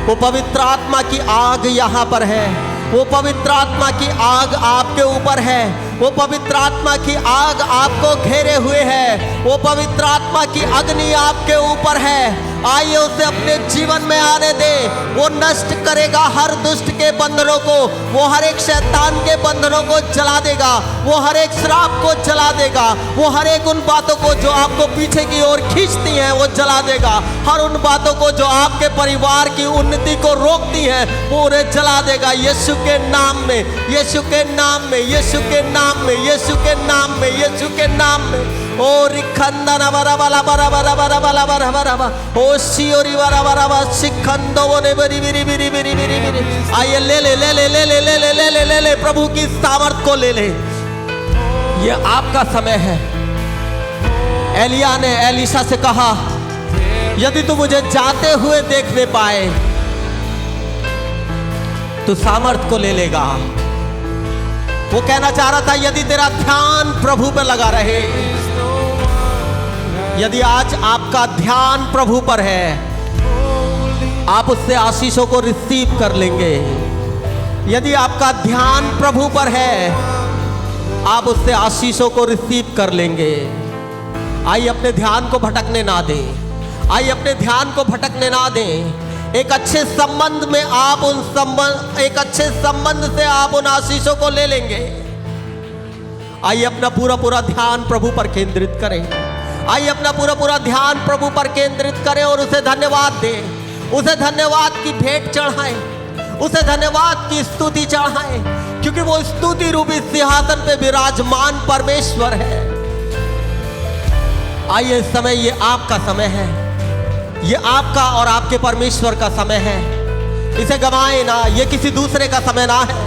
वो पवित्र आत्मा की आग यहाँ पर है, वो पवित्र आत्मा की आग आपके ऊपर है, वो पवित्र आत्मा की आग आपको घेरे हुए है, वो पवित्र आत्मा की अग्नि आपके ऊपर है। आइए उसे अपने जीवन में आने दे, वो नष्ट करेगा हर दुष्ट के बंधनों को, वो हर एक शैतान के बंधनों को जला देगा, वो हर एक श्राप को जला देगा, वो हर एक उन बातों को जो आपको पीछे की ओर खींचती हैं वो जला देगा, हर उन बातों को जो आपके परिवार की उन्नति को रोकती हैं वो उन्हें जला देगा। यीशु के नाम में, यीशु के नाम में, यीशु के नाम में, यीशु के नाम में, यीशु के नाम में। ओ रिखंदना बरा बरा बरा बरा बरा बरा बरा बरा बरा ओ शियोरी बरा बरा बरा शिखंदो बोले बरी बरी बरी बरी बरी बरी। आइए ले ले ले ले ले ले ले ले ले ले ले ले प्रभु की सामर्थ को ले ले। ये आपका समय है। एलिया ने एलीशा से कहा, यदि तू मुझे जाते हुए देखने पाए तो सामर्थ को ले लेगा। वो कहना चाह रहा था, यदि तेरा ध्यान प्रभु पे लगा रहे, यदि आज आपका ध्यान प्रभु पर है, आप उससे आशीषों को रिसीव कर लेंगे। यदि आपका ध्यान प्रभु पर है, आप उससे आशीषों को रिसीव कर लेंगे। आइए अपने ध्यान को भटकने ना दें, आइए अपने ध्यान को भटकने ना दें। एक अच्छे संबंध में आप एक अच्छे संबंध से आप उन आशीषों को ले लेंगे। आइए अपना पूरा पूरा ध्यान प्रभु पर केंद्रित करें, आइए अपना पूरा पूरा ध्यान प्रभु पर केंद्रित करें और उसे धन्यवाद दें, उसे धन्यवाद की भेंट चढ़ाएं, उसे धन्यवाद की स्तुति चढ़ाएं, क्योंकि वो स्तुति रूपी सिंहासन पे विराजमान परमेश्वर है। आइए इस समय, ये आपका समय है, ये आपका और आपके परमेश्वर का समय है। इसे गवाएं ना, ये किसी दूसरे का समय ना है,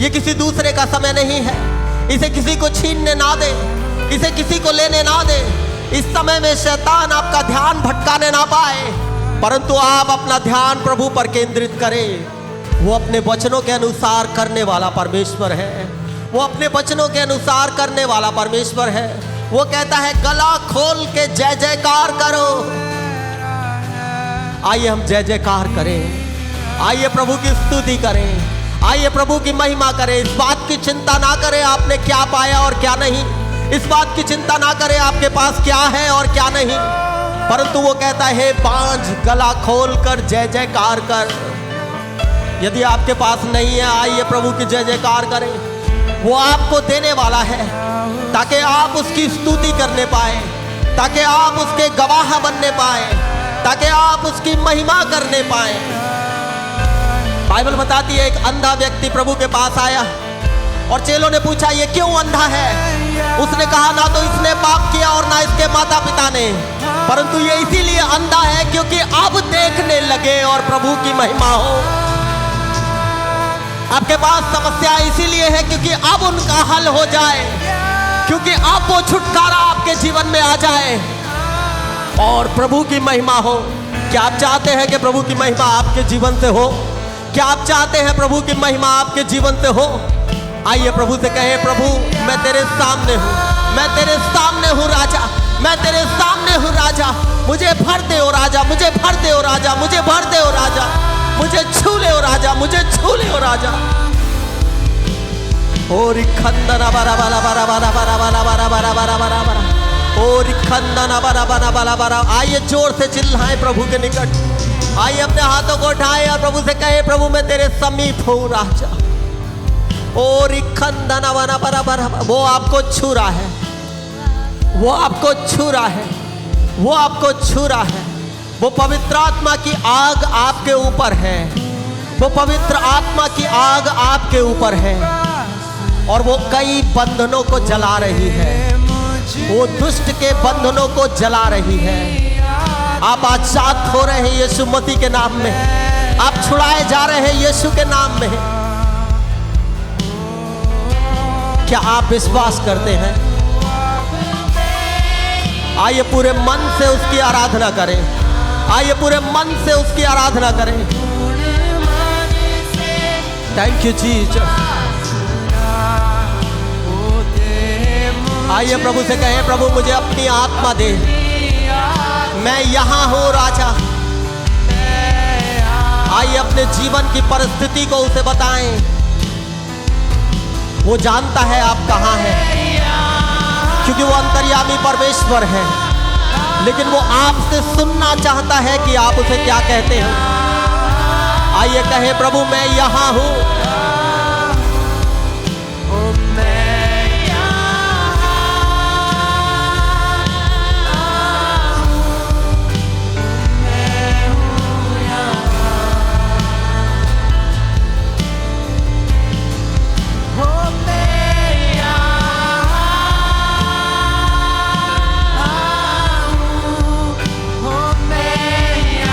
ये किसी दूसरे का समय नहीं है। इसे किसी को छीनने ना दे, इसे किसी को लेने ना दे। इस समय में शैतान आपका ध्यान भटकाने ना पाए, परंतु आप अपना ध्यान प्रभु पर केंद्रित करें। वो अपने वचनों के अनुसार करने वाला परमेश्वर है, वो अपने वचनों के अनुसार करने वाला परमेश्वर है। वो कहता है, गला खोल के जय जयकार करो। आइए हम जय जयकार करें, आइए प्रभु की स्तुति करें, आइए प्रभु की महिमा करें। इस बात की चिंता ना करें आपने क्या पाया और क्या नहीं, इस बात की चिंता ना करें आपके पास क्या है और क्या नहीं, परंतु वो कहता है, बांझ गला खोल कर जय जयकार कर। यदि आपके पास नहीं है, आइए प्रभु की जय जयकार करें। वो आपको देने वाला है ताकि आप उसकी स्तुति करने पाए, ताकि आप उसके गवाह बनने पाए, ताकि आप उसकी महिमा करने पाए। बाइबल बताती है, एक अंधा व्यक्ति प्रभु के पास आया और चेलों ने पूछा, ये क्यों अंधा है? उसने कहा, ना तो इसने पाप किया और ना इसके माता पिता ने, परंतु ये इसीलिए अंधा है क्योंकि अब देखने लगे और प्रभु की महिमा हो। आपके पास समस्या इसीलिए है क्योंकि अब उनका हल हो जाए, क्योंकि अब वो छुटकारा आपके जीवन में आ जाए और प्रभु की महिमा हो। क्या आप चाहते हैं कि प्रभु की महिमा आपके जीवन से हो? क्या आप चाहते हैं प्रभु की महिमा आपके जीवन से हो? आइए प्रभु से कहें, प्रभु मैं तेरे सामने हूँ, मैं तेरे सामने हूँ राजा, मैं तेरे सामने हूँ राजा। मुझे भर दे ओ राजा, मुझे भर दे ओ राजा, मुझे भर दे ओ राजा, मुझे छू ले ओ राजा, मुझे छू ले ओ राजा। ओ रिखंदना बरा बरा बरा बरा बरा बरा बरा बरा बरा बरा बरा ओ रिखंदना बरा बरा बरा बरा। आइए जोर से चिल्लाएं प्रभु के निकट, आइए अपने हाथों को उठाएं और प्रभु से कहें, प्रभु मैं तेरे समीप हूँ राजा। ओ रिखंदना बरा बरा बरा, वो आपको छू रहा है, वो आपको छू रहा है, वो आपको छू रहा है। वो पवित्र आत्मा की आग आपके ऊपर है, वो पवित्र आत्मा की आग आपके ऊपर है और वो कई बंधनों को जला रही है, वो दुष्ट के बंधनों को जला रही है। आप आजाद हो रहे हैं यीशु मसीह के नाम में, आप छुड़ाए जा रहे हैं यीशु के नाम में। क्या आप विश्वास करते हैं? आइए पूरे मन से उसकी आराधना करें, आइए पूरे मन से उसकी आराधना करें। Thank you Jesus. आइए प्रभु से कहें, प्रभु मुझे अपनी आत्मा दे, मैं यहाँ हूँ राजा। आइए अपने जीवन की परिस्थिति को उसे बताएं, वो जानता है आप कहाँ हैं, क्योंकि वो अंतर्यामी परमेश्वर है। लेकिन वो आपसे सुनना चाहता है कि आप उसे क्या कहते हैं। आइए कहें, प्रभु मैं यहाँ हूँ,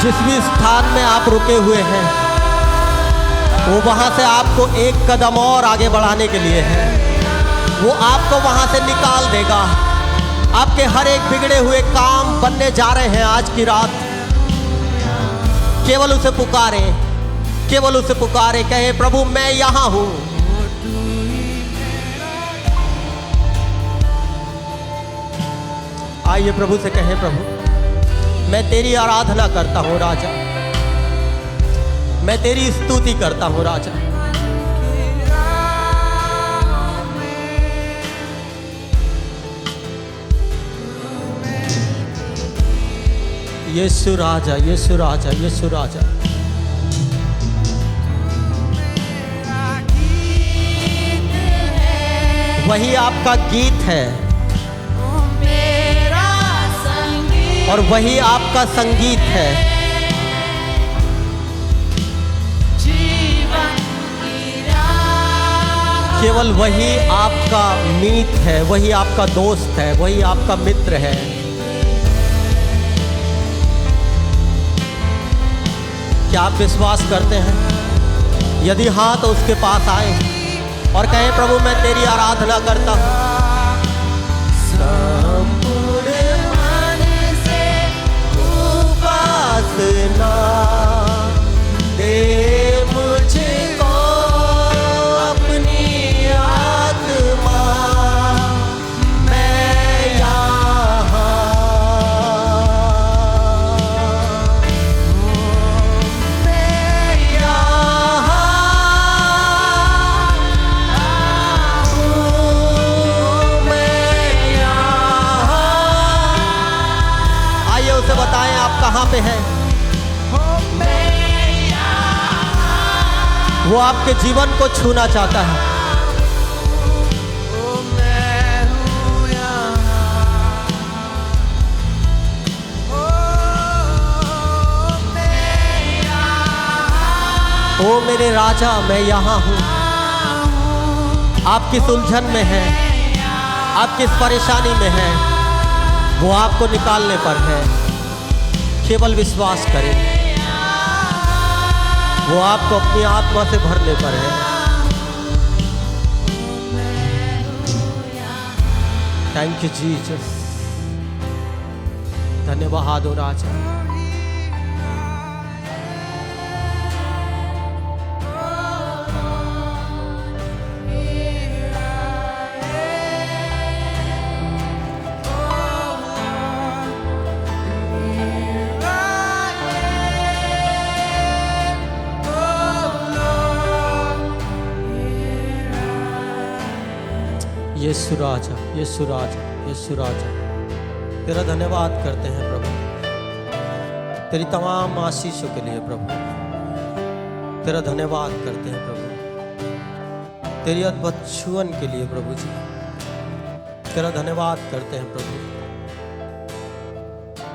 जिस भी स्थान में आप रुके हुए हैं वो वहाँ से आपको एक कदम और आगे बढ़ाने के लिए है। वो आपको वहाँ से निकाल देगा। आपके हर एक बिगड़े हुए काम बनने जा रहे हैं आज की रात। केवल उसे पुकारें, केवल उसे पुकारें, कहे प्रभु मैं यहाँ हूँ। आइए प्रभु से कहें, प्रभु मैं तेरी आराधना करता हूँ राजा, मैं तेरी स्तुति करता हूँ राजा। यीशु राजा, यीशु राजा, यीशु राजा। वही आपका गीत है और वही आपका संगीत है। केवल वही आपका मीत है, वही आपका दोस्त है, वही आपका मित्र है। क्या आप विश्वास करते हैं? यदि हाँ तो उसके पास आए और कहें, प्रभु मैं तेरी आराधना करता हूँ। दे मुझको अपनी आत्मा, मैं यहाँ, मैं यहाँ हूँ, मैं यहाँ। आइए उसे बताएं आप कहाँ पे हैं। वो आपके जीवन को छूना चाहता है। ओ मेरे राजा मैं यहाँ हूँ। आप किस उलझन में हैं, आप किस परेशानी में हैं, वो आपको निकालने पर है। केवल विश्वास करें, वो आपको अपनी आत्मा से भरने पर है। Thank you Jesus. धन्यवाद हो राजा। यीशु राजा, यीशु राजा, यीशु राजा, तेरा धन्यवाद करते हैं प्रभु, तेरी तमाम आशीषों के लिए प्रभु। तेरा धन्यवाद करते हैं प्रभु, तेरी अद्भुत छुअन के लिए प्रभु जी। तेरा धन्यवाद करते हैं प्रभु,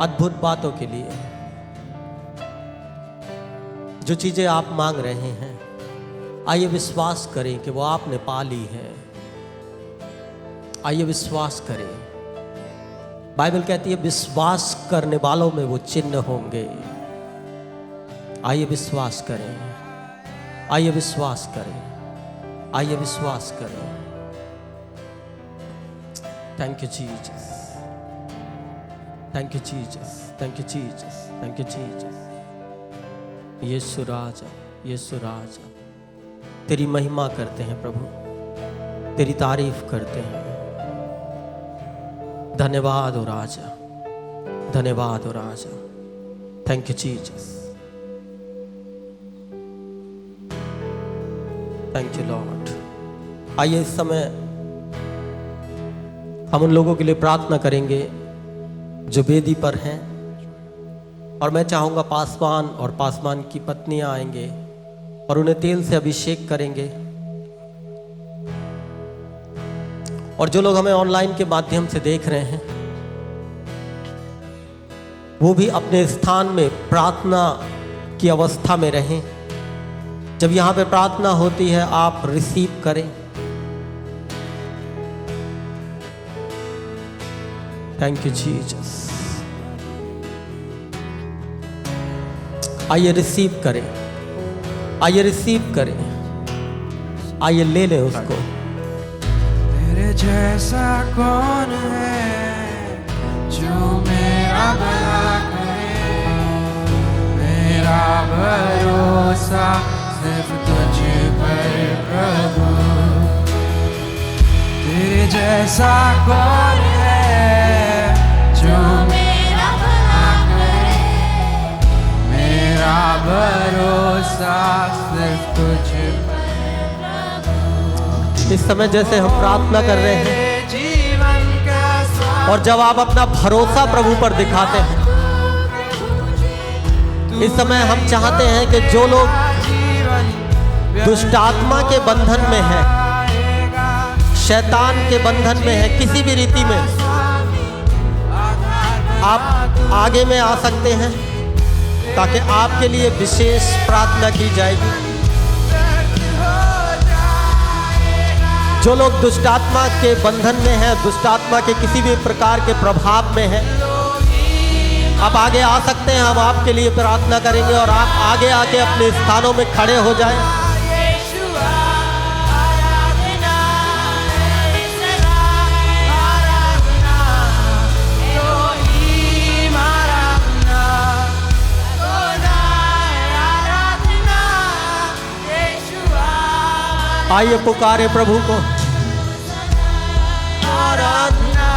अद्भुत बातों के लिए जो चीज़ें आप मांग रहे हैं, आइए विश्वास करें कि वो आपने पा ली है। आइए विश्वास करें। बाइबल कहती है विश्वास करने वालों में वो चिन्ह होंगे। आइए विश्वास करें, आइए विश्वास करें, आइए विश्वास करें। Thank you Jesus, thank you Jesus, thank you Jesus, thank you Jesus. यीशु राजा, यीशु राजा, तेरी महिमा करते हैं प्रभु, तेरी तारीफ करते हैं। धन्यवाद हो राजा, धन्यवाद हो राजा। Thank you Jesus, thank you lord. आइए इस समय हम उन लोगों के लिए प्रार्थना करेंगे जो वेदी पर हैं, और मैं चाहूँगा पासवान और पासवान की पत्नियां आएंगे और उन्हें तेल से अभिषेक करेंगे। और जो लोग हमें ऑनलाइन के माध्यम से देख रहे हैं वो भी अपने स्थान में प्रार्थना की अवस्था में रहें। जब यहाँ पे प्रार्थना होती है आप रिसीव करें। Thank you Jesus. आइए रिसीव करें, आइए रिसीव करें, आइए ले लें उसको। तेरे जैसा कौन है जो मेरा भला करे, मेरा भरोसा सिर्फ तुझ पर प्रभु। तेरे जैसा कौन है जो मेरा भला करे, मेरा भरोसा सिर्फ तुझ पर। इस समय जैसे हम प्रार्थना कर रहे हैं जीवन का और जब आप अपना भरोसा प्रभु पर दिखाते हैं, इस समय हम चाहते हैं कि जो लोग दुष्ट आत्मा के बंधन में है, शैतान के बंधन में है, किसी भी रीति में आप आगे में आ सकते हैं ताकि आपके लिए विशेष प्रार्थना की जाएगी। जो लोग दुष्ट आत्मा के बंधन में हैं, दुष्ट आत्मा के किसी भी प्रकार के प्रभाव में हैं, आप आगे आ सकते हैं। हम आपके लिए प्रार्थना करेंगे और आप आगे आके अपने स्थानों में खड़े हो जाएं। आइए पुकारे प्रभु को। आराधना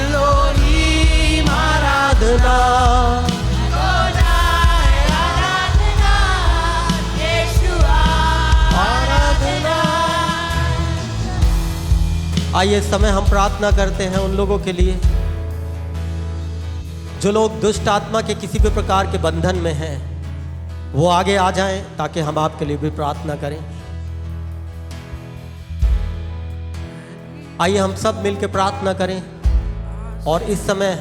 लोहीम आराधना, आराधना। आइए इस समय हम प्रार्थना करते हैं उन लोगों के लिए जो लोग दुष्ट आत्मा के किसी भी प्रकार के बंधन में हैं। वो आगे आ जाएं ताकि हम आपके लिए भी प्रार्थना करें। आइए हम सब मिलकर प्रार्थना करें। और इस समय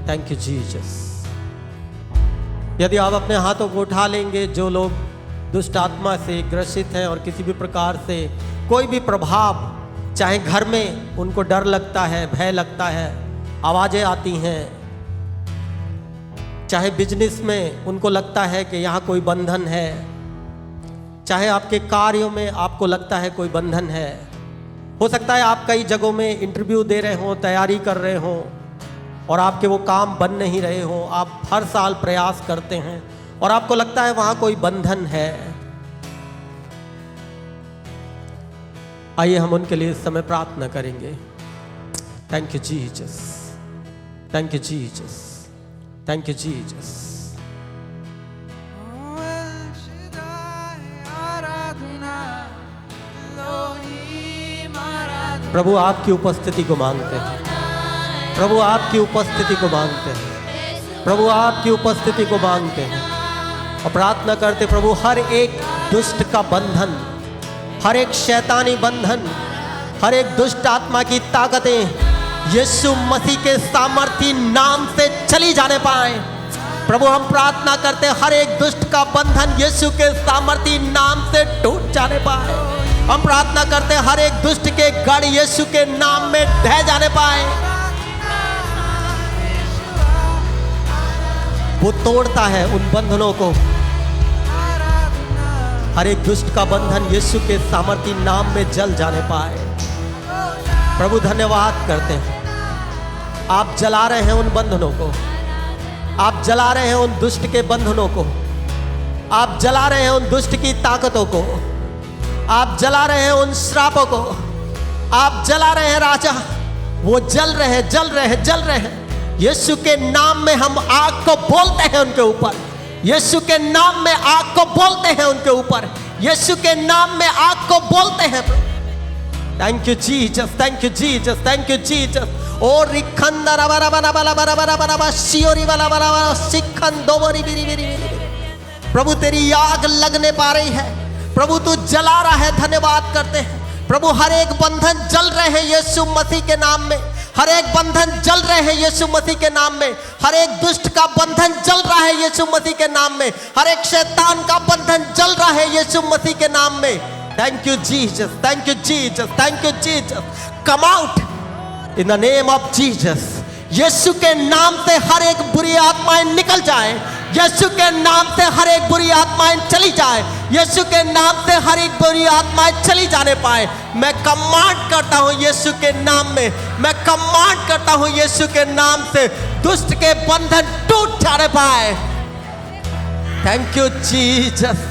थैंक यू जीसस। यदि आप अपने हाथों को उठा लेंगे, जो लोग दुष्ट आत्मा से ग्रसित हैं और किसी भी प्रकार से कोई भी प्रभाव, चाहे घर में उनको डर लगता है, भय लगता है, आवाज़ें आती हैं, चाहे बिजनेस में उनको लगता है कि यहाँ कोई बंधन है, चाहे आपके कार्यों में आपको लगता है कोई बंधन है। हो सकता है आप कई जगहों में इंटरव्यू दे रहे हों, तैयारी कर रहे हों और आपके वो काम बन नहीं रहे हों। आप हर साल प्रयास करते हैं और आपको लगता है वहाँ कोई बंधन है। आइए हम उनके लिए इस समय प्रार्थना करेंगे। Thank you Jesus, thank you Jesus, thank you Jesus. प्रभु आपकी उपस्थिति को मांगते हैं, प्रभु आपकी उपस्थिति को मांगते हैं, प्रभु आपकी उपस्थिति को मांगते हैं और प्रार्थना करते प्रभु हर एक दुष्ट का बंधन, हर एक शैतानी बंधन, हर एक दुष्ट आत्मा की ताकतें यीशु मसीह के सामर्थी नाम से चली जाने पाए। प्रभु हम प्रार्थना करते हैं हर एक दुष्ट का बंधन यीशु के सामर्थी नाम से टूट जाने पाए। हम प्रार्थना करते हैं हर एक दुष्ट के गढ़ यीशु के नाम में ढह जाने पाए। वो तोड़ता है उन बंधनों को। हर एक दुष्ट का बंधन यीशु के सामर्थी नाम में जल जाने पाए। प्रभु धन्यवाद करते हैं, आप जला रहे हैं उन बंधनों को, आप जला रहे हैं उन दुष्ट के बंधनों को, आप जला रहे हैं उन दुष्ट की ताकतों को, आप जला रहे हैं उन श्रापों को, आप जला रहे हैं राजा। वो जल रहे हैं, जल रहे हैं, जल रहे हैं। यीशु के नाम में हम आग को बोलते हैं उनके ऊपर। यीशु के नाम में आग को बोलते हैं उनके ऊपर। यीशु के नाम में आग को बोलते हैं। Thank you Jesus, thank you Jesus, thank you Jesus. ओ रिखंदरा बरा बरा बरा बरा बरा बरा बरा शियोरी वाला बरा बरा सिखंदो बरी बिरी बिरी बिरी। प्रभु तेरी आग लगने पा रही है। प्रभु तू जला रहा है, धन्यवाद करते हैं। प्रभु हर एक बंधन जल रहे हैं यीशु मसीह के नाम में। हर एक बंधन जल रहे हैं यीशु मसीह के नाम में। हर एक दुष्ट का बंधन जल रहा है यीशु मसीह के नाम में। हर एक शैतान का बंधन जल रहा है यीशु मसीह के नाम में। Thank you Jesus, thank you Jesus, thank you Jesus. Come out in the name of Jesus. यीशु के नाम से हर एक बुरी आत्माएं निकल जाए। यीशु के नाम से हर एक बुरी आत्माएं चली जाए। यीशु के नाम से हर एक बुरी आत्माएं चली जाने पाए। मैं कमांड करता हूं यीशु के नाम में, मैं कमांड करता हूं यीशु के नाम से दुष्ट के बंधन टूट जाने पाए। Thank you Jesus,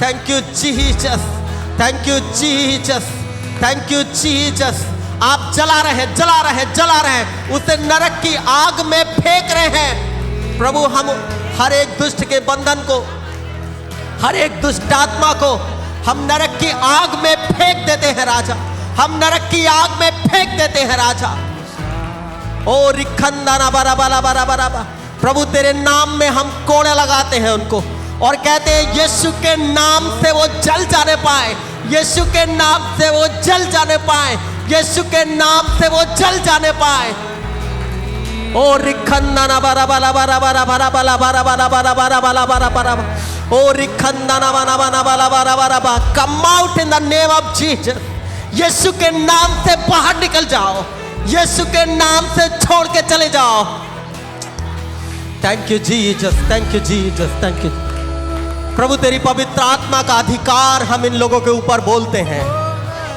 thank you Jesus, thank you Jesus, thank you Jesus. आप जला रहे हैं, जला रहे हैं, जला रहे हैं, उसे नरक की आग में फेंक रहे हैं। प्रभु हम हर एक दुष्ट के बंधन को, हर एक दुष्ट आत्मा को हम नरक की आग में फेंक देते हैं राजा। हम नरक की आग में फेंक देते हैं राजा। ओ रिखंदाना बरा बरा बरा बरा बरा। प्रभु तेरे नाम में हम कोड़े लगाते हैं उनको और कहते हैं यीशु के नाम से वो जल जाने पाए। यीशु के नाम से वो जल जाने पाए। यीशु के नाम से वो जल जाने पाए। ओ रिखंदाना बरा बरा बरा बरा बरा बरा बरा बरा बरा बरा बरा बरा बरा। ओ रिखंदाना बरा बरा बरा बरा बरा बरा। Come out in the name of Jesus. यीशु के नाम से बाहर निकल जाओ। यीशु के नाम से छोड़ के चले जाओ। Thank you Jesus, thank you Jesus, thank you. प्रभु तेरी पवित्र आत्मा का अधिकार हम इन लोगों के ऊपर बोलते हैं,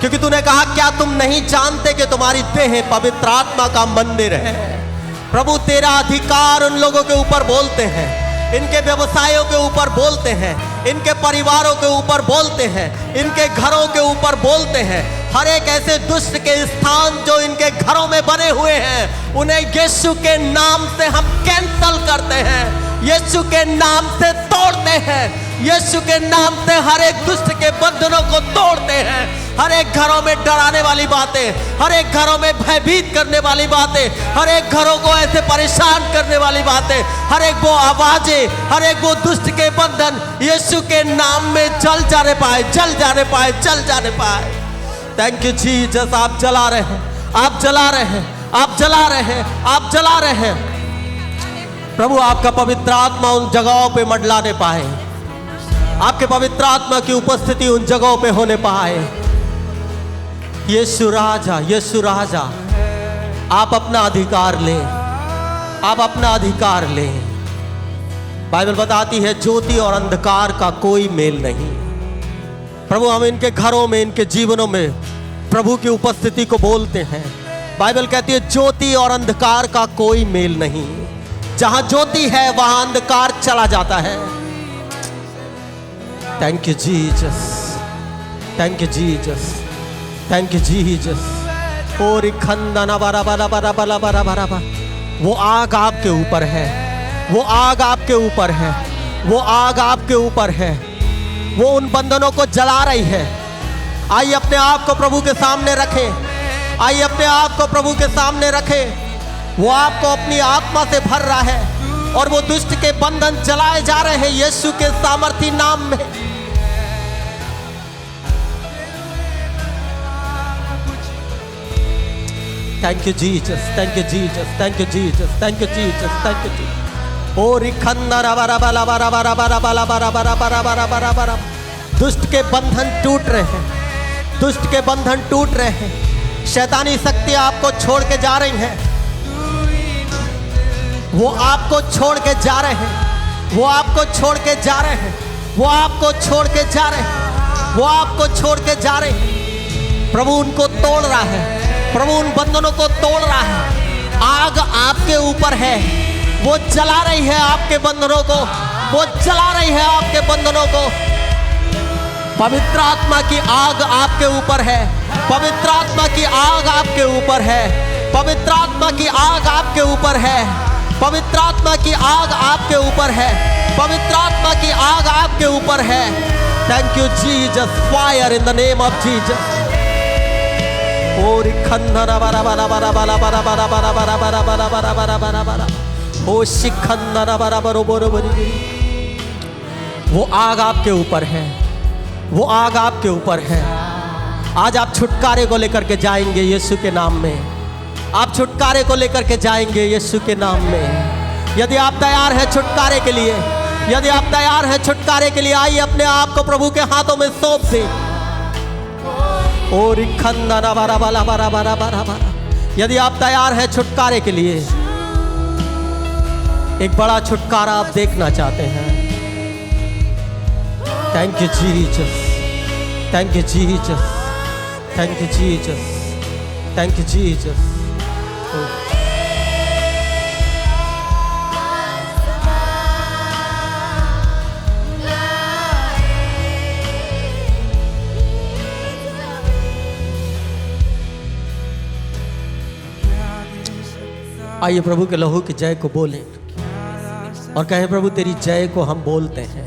क्योंकि तूने कहा क्या तुम नहीं जानते कि तुम्हारी देह पवित्र आत्मा का मंदिर है। प्रभु तेरा अधिकार उन लोगों के ऊपर बोलते हैं, इनके व्यवसायों के ऊपर बोलते हैं, इनके परिवारों के ऊपर बोलते हैं, इनके घरों के ऊपर बोलते हैं। हर एक ऐसे दुष्ट के स्थान जो इनके घरों में बने हुए हैं उन्हें यीशु के नाम से हम कैंसल करते हैं, यीशु के नाम से तोड़ते हैं। यीशु के नाम से हर एक दुष्ट के बंधनों को तोड़ते हैं। हर एक घरों में डराने वाली बातें, हर एक घरों में भयभीत करने वाली बातें, हर एक घरों को ऐसे परेशान करने वाली बातें, हर एक वो आवाजें, हर एक वो दुष्ट के बंधन यीशु के नाम में जल जाने पाए, जल जाने पाए, जल जाने पाए। Thank you Jesus. आप जला रहे हैं, आप जला रहे हैं, आप जला रहे हैं, आप जला रहे हैं। प्रभु आपका पवित्र आत्मा उन जगहों पे मंडलाने पाए, आपके पवित्र आत्मा की उपस्थिति उन जगहों पे होने पाए। यीशु राजा, यीशु राजा, आप अपना अधिकार लें, आप अपना अधिकार लें। बाइबल बताती है ज्योति और अंधकार का कोई मेल नहीं। प्रभु हम इनके घरों में, इनके जीवनों में प्रभु की उपस्थिति को बोलते हैं। बाइबल कहती है ज्योति और अंधकार का कोई मेल नहीं। जहां ज्योति है वहां अंधकार चला जाता है। Thank you Jesus, thank you Jesus, thank you Jesus. और खंदना बरा बरा बरा बरा बरा बरा बरा। वो आग आपके ऊपर है, वो आग आपके ऊपर है, वो आग आपके ऊपर है। वो उन बंधनों को जला रही है। आइए अपने आप को प्रभु के सामने रखें, आइए अपने आप को प्रभु के सामने रखें। वो आपको अपनी आत्मा से भर रहा है और वो दुष्ट के बंधन जलाए जा रहे हैं यीशु के सामर्थी नाम में। Thank you Jesus, thank you Jesus, thank you Jesus, thank you Jesus, thank you Jesus. ओ रिखंदरा बरा बरा बरा बरा बरा बरा बरा बरा बरा बरा बरा बरा। दुष्ट के बंधन टूट रहे हैं, दुष्ट के बंधन टूट रहे हैं। शैतानी शक्तियां आपको छोड़ के जा रही हैं, वो आपको छोड़ के जा रहे हैं, वो आपको छोड़ के जा रहे हैं, वो आपको छोड़ के जा रहे हैं, वो आपको छोड़ के जा रहे हैं। प्रभु उनको तोड़ रहा है, प्रभु उन बंधनों को तोड़ रहा है। आग आपके ऊपर है, वो जला रही है आपके बंधनों को, वो जला रही है आपके बंधनों को। पवित्र आत्मा की आग आपके ऊपर है, पवित्र आत्मा की आग आपके ऊपर है, पवित्र आत्मा की आग आपके ऊपर है, पवित्र आत्मा की आग आपके ऊपर है, पवित्र आत्मा की आग आपके ऊपर है। Thank you Jesus, fire in the name of Jesus. ओ रिखंदरा बरा बरा बरा बरा बरा बरा बरा बरा बरा बरा बरा बरा बरा बरा। ओ शिखंदरा बरा बरो बरो बरी। वो आग आपके ऊपर है, वो आग आपके ऊपर है। आज आप छुटकारे को लेकर के जाएंगे यीशु के नाम में, आप छुटकारे को लेकर के जाएंगे यीशु के नाम में। यदि आप तैयार हैं छुटकारे के लिए, यदि आप तैयार हैं छुटकारे के लिए, आइए अपने आप को प्रभु के हाथों में सौंप दें। ओ रिखंदरा बरा बरा बरा बरा बरा बरा। यदि आप तैयार हैं छुटकारे के लिए, एक बड़ा छुटकारा आप देखना चाहते हैं। Thank you Jesus, thank you Jesus, thank you Jesus, thank you Jesus. आइए प्रभु के लहू की जय को बोलें और कहें, प्रभु तेरी जय को हम बोलते हैं।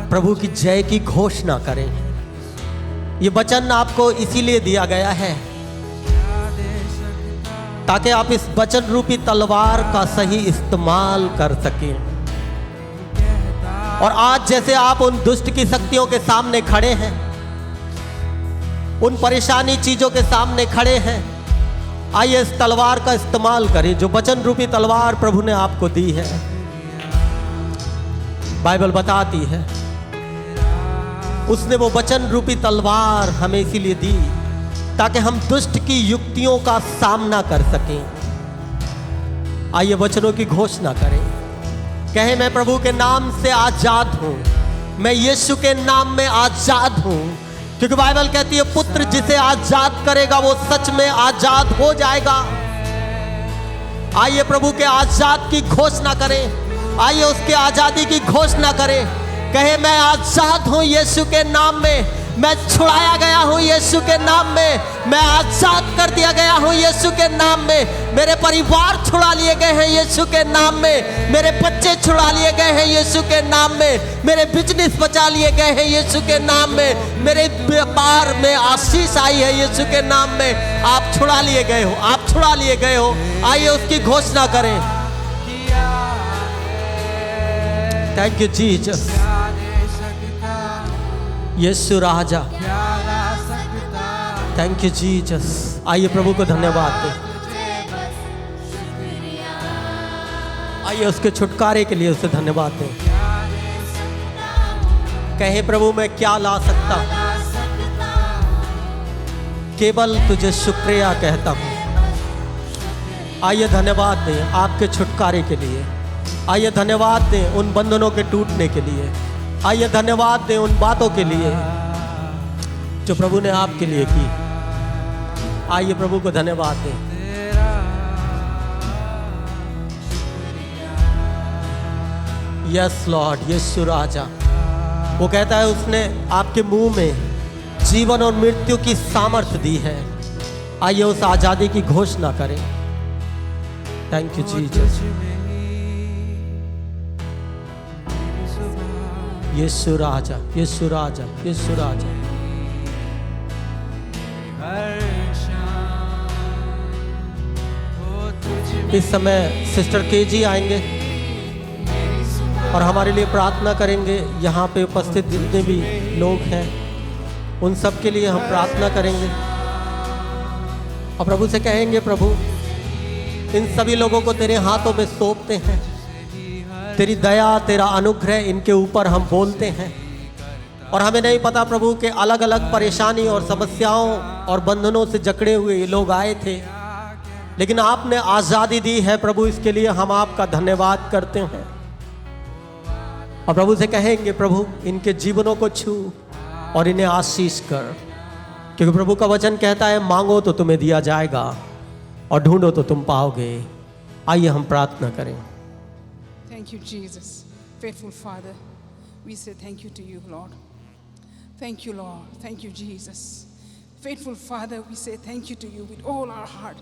प्रभु की जय की घोषणा करें। ये वचन आपको इसीलिए दिया गया है ताकि आप इस वचन रूपी तलवार का सही इस्तेमाल कर सकें। और आज जैसे आप उन दुष्ट की शक्तियों के सामने खड़े हैं, उन परेशानी चीजों के सामने खड़े हैं, आइए इस तलवार का इस्तेमाल करें जो वचन रूपी तलवार प्रभु ने आपको दी है। बाइबल बताती है उसने वो वचन रूपी तलवार हमें इसीलिए दी ताकि हम दुष्ट की युक्तियों का सामना कर सकें। आइए वचनों की घोषणा करें, कहें मैं प्रभु के नाम से आजाद हूं, मैं यीशु के नाम में आजाद हूं। क्योंकि बाइबल कहती है पुत्र जिसे आजाद करेगा वो सच में आजाद हो जाएगा। आइए प्रभु के आजाद की घोषणा करें, आइए उसके आजादी की घोषणा करें। कहे मैं आजाद हूं यीशु के नाम में, मैं छुड़ाया गया हूं यीशु के नाम में, मैं आजाद कर दिया गया हूं यीशु के नाम में। मेरे परिवार छुड़ा लिए गए हैं यीशु के नाम में, मेरे बच्चे छुड़ा लिए गए हैं यीशु के नाम में, मेरे बिजनेस बचा लिए गए हैं यीशु के नाम में, मेरे व्यापार में आशीष आई है यीशु के नाम में। आप छुड़ा लिए गए हो, आप छुड़ा लिए गए हो। आइए उसकी घोषणा करें। थैंक यू जीसस, यीशु राजा। Thank you Jesus. आइए प्रभु को धन्यवाद दें, आइए उसके छुटकारे के लिए उसे धन्यवाद दें। कहे प्रभु मैं क्या ला सकता हूं, केवल तुझे शुक्रिया कहता हूं। आइए धन्यवाद दें आपके छुटकारे के लिए, आइए धन्यवाद दें उन बंधनों के टूटने के लिए, आइए धन्यवाद दें उन बातों के लिए जो प्रभु ने आपके लिए की। आइए प्रभु को धन्यवाद दें। यस लॉर्ड, यीशु राजा। वो कहता है उसने आपके मुंह में जीवन और मृत्यु की सामर्थ्य दी है। आइए उस आजादी की घोषणा करें। Thank you Jesus. यीशु राजा, यीशु राजा, यीशु राजा। इस समय सिस्टर केजी आएंगे और हमारे लिए प्रार्थना करेंगे। यहाँ पे उपस्थित जितने भी लोग हैं उन सब के लिए हम प्रार्थना करेंगे और प्रभु से कहेंगे प्रभु इन सभी लोगों को तेरे हाथों में सौंपते हैं। तेरी दया, तेरा अनुग्रह इनके ऊपर हम बोलते हैं। और हमें नहीं पता प्रभु के अलग अलग परेशानी और समस्याओं और बंधनों से जकड़े हुए ये लोग आए थे, लेकिन आपने आज़ादी दी है प्रभु, इसके लिए हम आपका धन्यवाद करते हैं। और प्रभु से कहेंगे प्रभु इनके जीवनों को छू और इन्हें आशीष कर, क्योंकि प्रभु का वचन कहता है मांगो तो तुम्हें दिया जाएगा और ढूंढो तो तुम पाओगे। आइए हम प्रार्थना करें। Thank you, Jesus. Faithful Father, we say thank you to you, Lord. Thank you, Lord. Thank you, Jesus. Faithful Father, we say thank you to you with all our heart.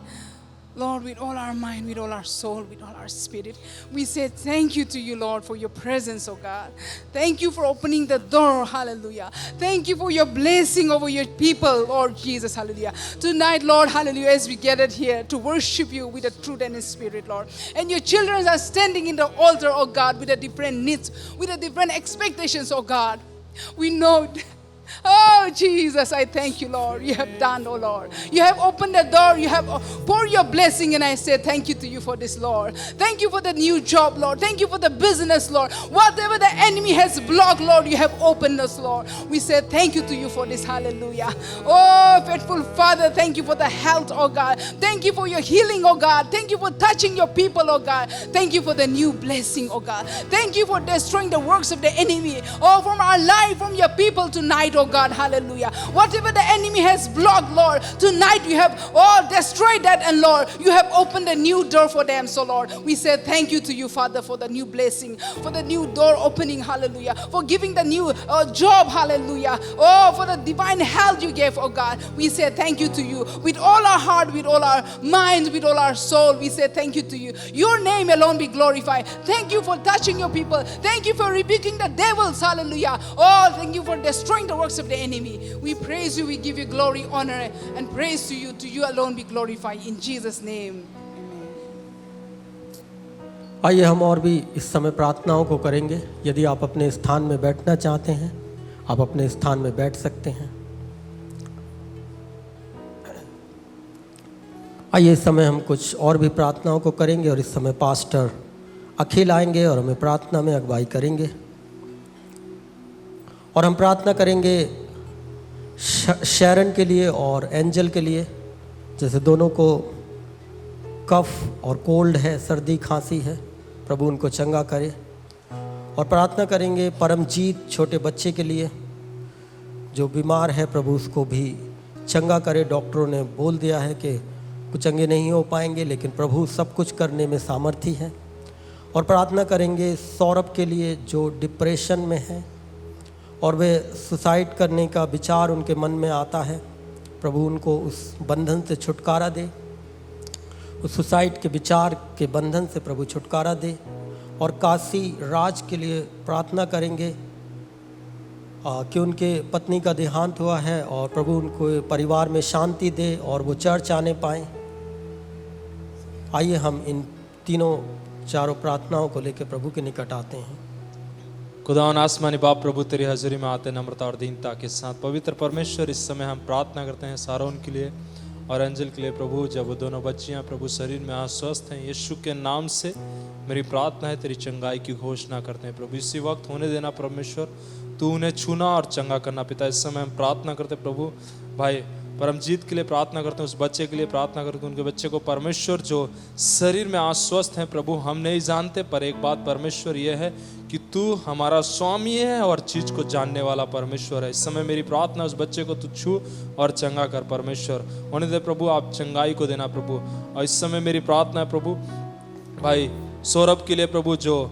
Lord, with all our mind, with all our soul, with all our spirit, we say thank you to you, Lord, for your presence, oh God. Thank you for opening the door, hallelujah. Thank you for your blessing over your people, Lord Jesus, hallelujah. Tonight, Lord, hallelujah, as we gathered here to worship you with the truth and the spirit, Lord. And your children are standing in the altar, oh God, with a different needs, with a different expectations, oh God. We know. Oh, Jesus, I thank you, Lord. You have done, oh Lord. You have opened the door. You have poured your blessing, and I say thank you to you for this, Lord. Thank you for the new job, Lord. Thank you for the business, Lord. Whatever the enemy has blocked, Lord, you have opened us, Lord. We say thank you to you for this, hallelujah. Oh, faithful Father, thank you for the health, oh God. Thank you for your healing, oh God. Thank you for touching your people, oh God. Thank you for the new blessing, oh God. Thank you for destroying the works of the enemy, oh, from our life, from your people tonight, oh God, hallelujah. Whatever the enemy has blocked, Lord, tonight you have destroyed that, and Lord, you have opened a new door for them. So Lord, we say thank you to you, Father, for the new blessing, for the new door opening, hallelujah, for giving the new job, hallelujah, oh, for the divine health you gave, oh God. We say thank you to you with all our heart, with all our minds, with all our soul. We say thank you to you. Your name alone be glorified. Thank you for touching your people. Thank you for rebuking the devils, hallelujah. Oh, thank you for destroying the works of the enemy. We praise you, we give you glory, honor, and praise to you alone be glorified. In Jesus' name, amen. आइए हम और भी इस समय प्रार्थनाओं को करेंगे। यदि आप अपने स्थान में बैठना चाहते हैं, आप अपने स्थान में बैठ सकते हैं। आइए इस समय हम कुछ और भी प्रार्थनाओं को करेंगे, और इस समय पास्टर अखिल आएंगे और हमें प्रार्थना में अगुवाई करेंगे। और हम प्रार्थना करेंगे शैरन के लिए और एंजल के लिए, जैसे दोनों को कफ और कोल्ड है, सर्दी खांसी है, प्रभु उनको चंगा करे। और प्रार्थना करेंगे परमजीत छोटे बच्चे के लिए जो बीमार है, प्रभु उसको भी चंगा करे। डॉक्टरों ने बोल दिया है कि कुछ चंगे नहीं हो पाएंगे, लेकिन प्रभु सब कुछ करने में सामर्थी है। और प्रार्थना करेंगे सौरभ के लिए जो डिप्रेशन में है और वे सुसाइड करने का विचार उनके मन में आता है, प्रभु उनको उस बंधन से छुटकारा दे, उस सुसाइड के विचार के बंधन से प्रभु छुटकारा दे। और काशी राज के लिए प्रार्थना करेंगे कि उनके पत्नी का देहांत हुआ है, और प्रभु उनको परिवार में शांति दे और वो चर्च आने पाएँ। आइए हम इन चारों प्रार्थनाओं को लेकर प्रभु के निकट आते हैं। खुदावन आसमानी बाप, प्रभु तेरी हजूरी में आते नम्रता और दीनता के साथ। पवित्र परमेश्वर, इस समय हम प्रार्थना करते हैं सारोन के लिए और एंजल के लिए। प्रभु जब वो दोनों बच्चियां प्रभु शरीर में अस्वस्थ हैं, यीशु के नाम से मेरी प्रार्थना है, तेरी चंगाई की घोषणा करते हैं प्रभु। इसी वक्त होने देना परमेश्वर, तू उन्हें छूना और चंगा करना पिता। इस समय हम प्रार्थना करते प्रभु भाई परमजीत के लिए प्रार्थना करते हैं, उस बच्चे के लिए प्रार्थना करते हैं, उनके बच्चे को परमेश्वर जो शरीर में अस्वस्थ हैं प्रभु, हम नहीं जानते, पर एक बात परमेश्वर ये है कि तू हमारा स्वामी है और चीज़ को जानने वाला परमेश्वर है। इस समय मेरी प्रार्थना, उस बच्चे को तू छू और चंगा कर परमेश्वर। होने दे प्रभु, आप चंगाई को देना प्रभु। और इस समय मेरी प्रार्थना है प्रभु भाई सौरभ के लिए प्रभु, जो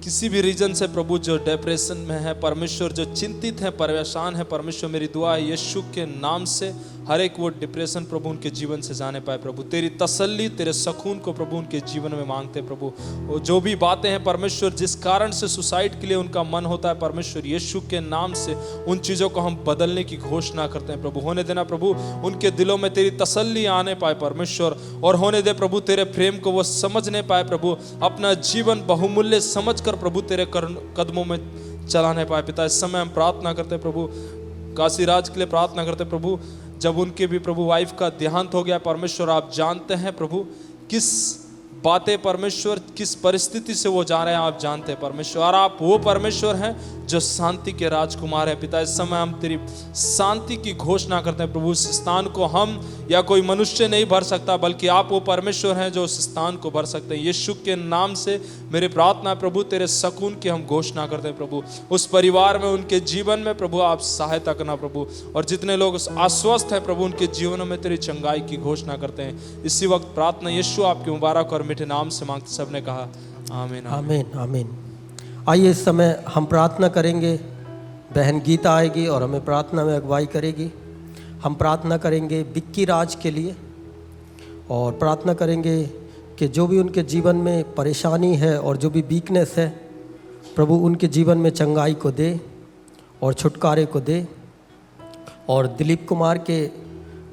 किसी भी रीजन से प्रभु जो डिप्रेशन में है परमेश्वर, जो चिंतित है, परेशान है परमेश्वर, मेरी दुआ है यीशु के नाम से हर एक वो डिप्रेशन प्रभु उनके जीवन से जाने पाए प्रभु। तेरी तसल्ली, तेरे सुकून को प्रभु उनके जीवन में मांगते प्रभु। वो जो भी बातें हैं परमेश्वर, जिस कारण से सुसाइड के लिए उनका मन होता है परमेश्वर, यीशु के नाम से उन चीज़ों को हम बदलने की घोषणा करते हैं प्रभु। होने देना प्रभु, उनके दिलों में तेरी तसल्ली आने पाए परमेश्वर, और होने दे प्रभु तेरे प्रेम को वो समझने पाए प्रभु, अपना जीवन बहुमूल्य समझकर प्रभु तेरे कदमों में चलाने पाए पिता। इस समय हम प्रार्थना करते प्रभु, काशीराज के लिए प्रार्थना करते प्रभु, जब उनके भी प्रभु वाइफ का देहांत हो गया परमेश्वर, आप जानते हैं प्रभु किस बातें परमेश्वर किस परिस्थिति से वो जा रहे हैं आप जानते हैं परमेश्वर। और आप वो परमेश्वर हैं जो शांति के राजकुमार है पिता। इस समय हम तेरी शांति की घोषणा करते हैं प्रभु। इस स्थान को हम या कोई मनुष्य नहीं भर सकता, बल्कि आप वो परमेश्वर हैं जो उस स्थान को भर सकते हैं। यीशु के नाम से मेरी प्रार्थना है प्रभु, तेरे सकून की हम घोषणा करते हैं प्रभु। उस परिवार में, उनके जीवन में प्रभु आप सहायता करना प्रभु। और जितने लोग अस्वस्थ हैं प्रभु, उनके जीवनों में तेरी चंगाई की घोषणा करते हैं। इसी वक्त प्रार्थना यीशु आपके मुबारक और मीठे नाम से मांगते सबने कहा आमीन आमीन आमीन। आइए इस समय हम प्रार्थना करेंगे। बहन गीता आएगी और हमें प्रार्थना में अगुवाई करेगी। हम प्रार्थना करेंगे विक्की राज के लिए और प्रार्थना करेंगे कि जो भी उनके जीवन में परेशानी है और जो भी वीकनेस है प्रभु उनके जीवन में चंगाई को दे और छुटकारे को दे। और दिलीप कुमार के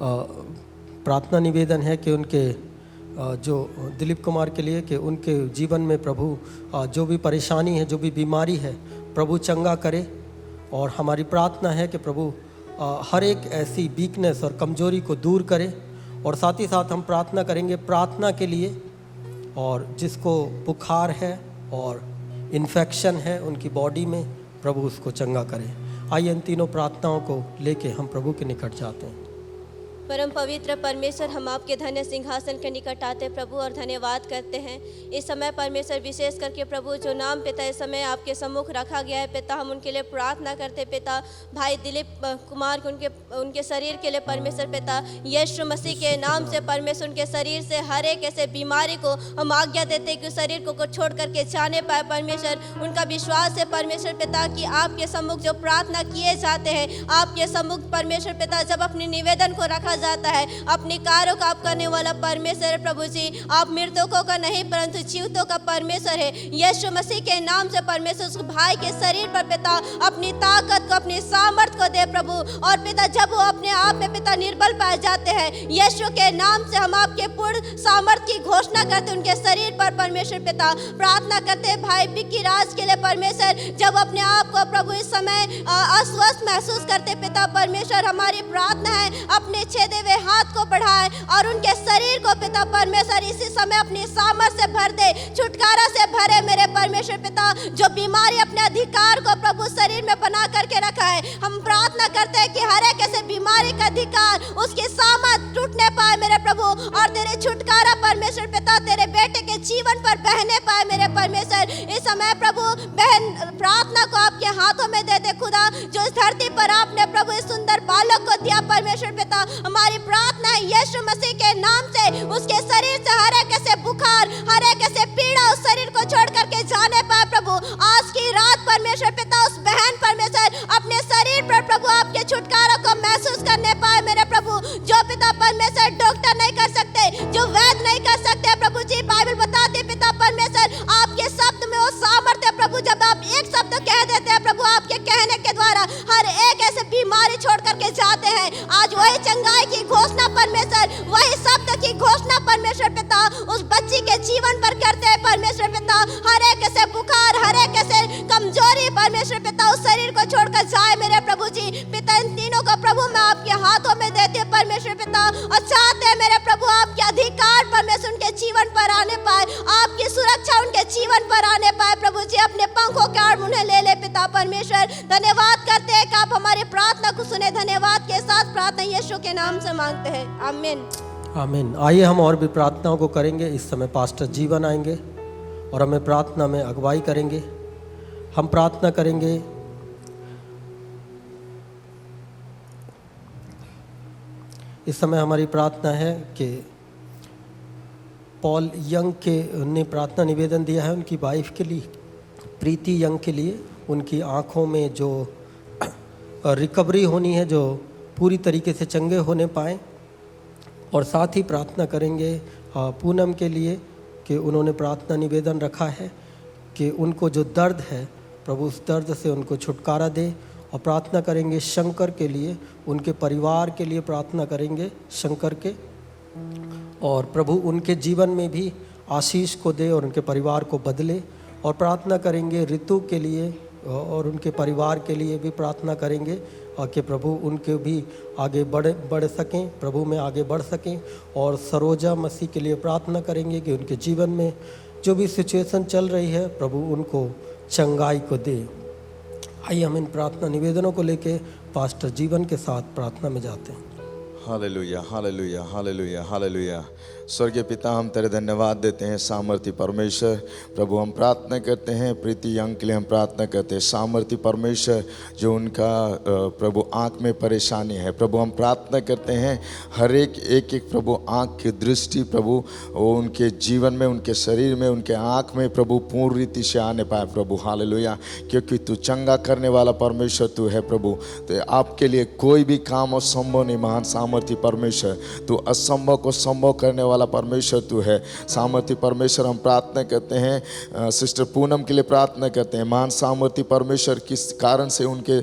प्रार्थना निवेदन है कि उनके जो दिलीप कुमार के लिए कि उनके जीवन में प्रभु जो भी परेशानी है, जो भी बीमारी है प्रभु चंगा करे। और हमारी प्रार्थना है कि प्रभु हर एक ऐसी वीकनेस और कमजोरी को दूर करे। और साथ ही साथ हम प्रार्थना करेंगे प्रार्थना के लिए, और जिसको बुखार है और इन्फेक्शन है उनकी बॉडी में प्रभु उसको चंगा करे। आइए इन तीनों प्रार्थनाओं को लेके हम प्रभु के निकट जाते हैं। परम पवित्र परमेश्वर, हम आपके धन्य सिंहासन के निकट आते प्रभु और धन्यवाद करते हैं इस समय परमेश्वर, विशेष करके प्रभु जो नाम पिता इस समय आपके सम्मुख रखा गया है पिता, हम उनके लिए प्रार्थना करते पिता। भाई दिलीप कुमार के उनके शरीर के लिए परमेश्वर पिता, यीशु मसीह के नाम से परमेश्वर उनके शरीर से हर एक ऐसे बीमारी को हम आज्ञा देते कि शरीर को छोड़ करके जाने पाए परमेश्वर। उनका विश्वास है परमेश्वर पिता कि आपके सम्मुख जो प्रार्थना किए जाते हैं, आपके सम्मुख परमेश्वर पिता जब अपने निवेदन को रखा जाता है, अपने कार्यों का आप करने वाला परमेश्वर प्रभु जी। आप मृतकों का नहीं परंतु जीवितों का परमेश्वर है। यीशु मसीह के नाम से परमेश्वर उस भाई के शरीर पर पिता अपनी ताकत को, अपनी सामर्थ को दे प्रभु। और पिता जब वो अपने आप में पिता निर्बल पाए जाते हैं, यीशु के नाम से हम आपके पूर्ण सामर्थ की घोषणा करते उनके शरीर पर परमेश्वर पिता। प्रार्थना करते भाई विक्की राज के लिए परमेश्वर, जब अपने आप को प्रभु इस समय अस्वस्थ महसूस करते पिता परमेश्वर, हमारी प्रार्थना है अपने छेदे हुए हाथ को बढ़ाए और उनके शरीर को पिता परमेश्वर इसी समय अपनी सामर्थ से भर दे, छुटकारा से भरे मेरे परमेश्वर पिता। जो बीमारी अपने अधिकार को प्रभु शरीर में बना करके रखा है, हम प्रार्थना करते हैं कि हर एक ऐसे बीमारी का अधिकार उसकी सामर्थ टूटने पाए मेरे प्रभु, और तेरे छुटकारा परमेश्वर पिता तेरे बेटे के जीवन पर बहने पाए मेरे परमेश्वर। इस समय प्रभु बहन प्रार्थना को आपके हाथों में दे दे खुदा। जो इस धरती पर आपने प्रभु इस सुंदर बालक को दिया परमेश्वर पिता, हमारी प्रार्थना है यीशु मसीह के नाम से उसके शरीर से हर एक ऐसे बुखार, हर एक ऐसे पीड़ा उस शरीर को छोड़ करके जाने पाए प्रभु। आज की रात परमेश्वर पिता उस बहन परमेश्वर अपने शरीर पर प्रभु आपके छुटकारा को महसूस करने पाए मेरे प्रभु। जो पिता परमेश्वर डॉक्टर नहीं कर सकते, जो वैद्य नहीं कर सकते प्रभु जी, बाइबल बताते पिता परमेश्वर आपके शब्द में वो सामर्थ्य प्रभु, जब आप एक शब्द कह देते हैं प्रभु, आपके कहने के द्वारा हर एक ऐसे बीमारी छोड़ करके जाते हैं। आज वही चंगाई की घोषणा परमेश्वर, वही शब्द की घोषणा परमेश्वर पिता उस बच्ची के जीवन पर करते हैं परमेश्वर पिता। हर एक ऐसे बुखार, हर एक ऐसे कमजोरी परमेश्वर पिता उस शरीर को छोड़कर जाए मेरे प्रभु जी। पिता इन तीनों को प्रभु मैं आपके हाथों में देती हूँ परमेश्वर पिता, और चाहते हैं मेरे प्रभु आपके अधिकार परमेश्वर उनके जीवन पर आने पाए, आपकी सुरक्षा उनके जीवन पर आने पाए प्रभु जी। अपने पंखों के आड़ उन्हें ले ले पिता परमेश्वर। धन्यवाद करते हैं कि आप हमारी प्रार्थना को सुने। धन्यवाद के साथ प्रार्थना यीशु के नाम से मांगते हैं, आमीन आमीन। आइए हम और भी प्रार्थनाओं को करेंगे। इस समय पास्टर जीवन आएंगे और हमें प्रार्थना में अगुवाई करेंगे। हम प्रार्थना करेंगे इस समय हमारी प्रार्थना है कि पॉल यंग के ने प्रार्थना निवेदन दिया है उनकी वाइफ के लिए, प्रीति यंग के लिए। उनकी आँखों में जो रिकवरी होनी है, जो पूरी तरीके से चंगे होने पाएँ। और साथ ही प्रार्थना करेंगे पूनम के लिए कि उन्होंने प्रार्थना निवेदन रखा है कि उनको जो दर्द है प्रभु उस दर्द से उनको छुटकारा दे। और प्रार्थना करेंगे शंकर के लिए, उनके परिवार के लिए प्रार्थना करेंगे शंकर के, और प्रभु उनके जीवन में भी आशीष को दे और उनके परिवार को बदले। और प्रार्थना करेंगे ऋतु के लिए और उनके परिवार के लिए भी प्रार्थना करेंगे और कि प्रभु उनके भी आगे बढ़ सकें, प्रभु में आगे बढ़ सकें। और सरोजा मसीह के लिए प्रार्थना करेंगे कि उनके जीवन में जो भी सिचुएशन चल रही है प्रभु उनको चंगाई को दे। आइए हम इन प्रार्थना निवेदनों को लेके पास्टर जीवन के साथ प्रार्थना में जाते हैं। Hallelujah, hallelujah, hallelujah, hallelujah. स्वर्गीय पिता, हम तेरे धन्यवाद देते हैं सामर्थी परमेश्वर। प्रभु हम प्रार्थना करते हैं प्रीति यंग के लिए, हम प्रार्थना करते हैं सामर्थी परमेश्वर जो उनका प्रभु आँख में परेशानी है, प्रभु हम प्रार्थना करते हैं हर एक प्रभु आँख की दृष्टि प्रभु वो उनके जीवन में, उनके शरीर में, उनके आँख में प्रभु पूर्ण रीति से आने पाए प्रभु। हालेलुया, क्योंकि तू चंगा करने वाला परमेश्वर तू है प्रभु। तो आपके लिए कोई भी काम असंभव नहीं। महान सामर्थी परमेश्वर तू असंभव को संभव करने वाला परमेश्वर तू है। सामर्थी परमेश्वर हम प्रार्थना करते हैं सिस्टर पूनम के लिए प्रार्थना करते हैं। महान सामर्थी परमेश्वर किस कारण से उनके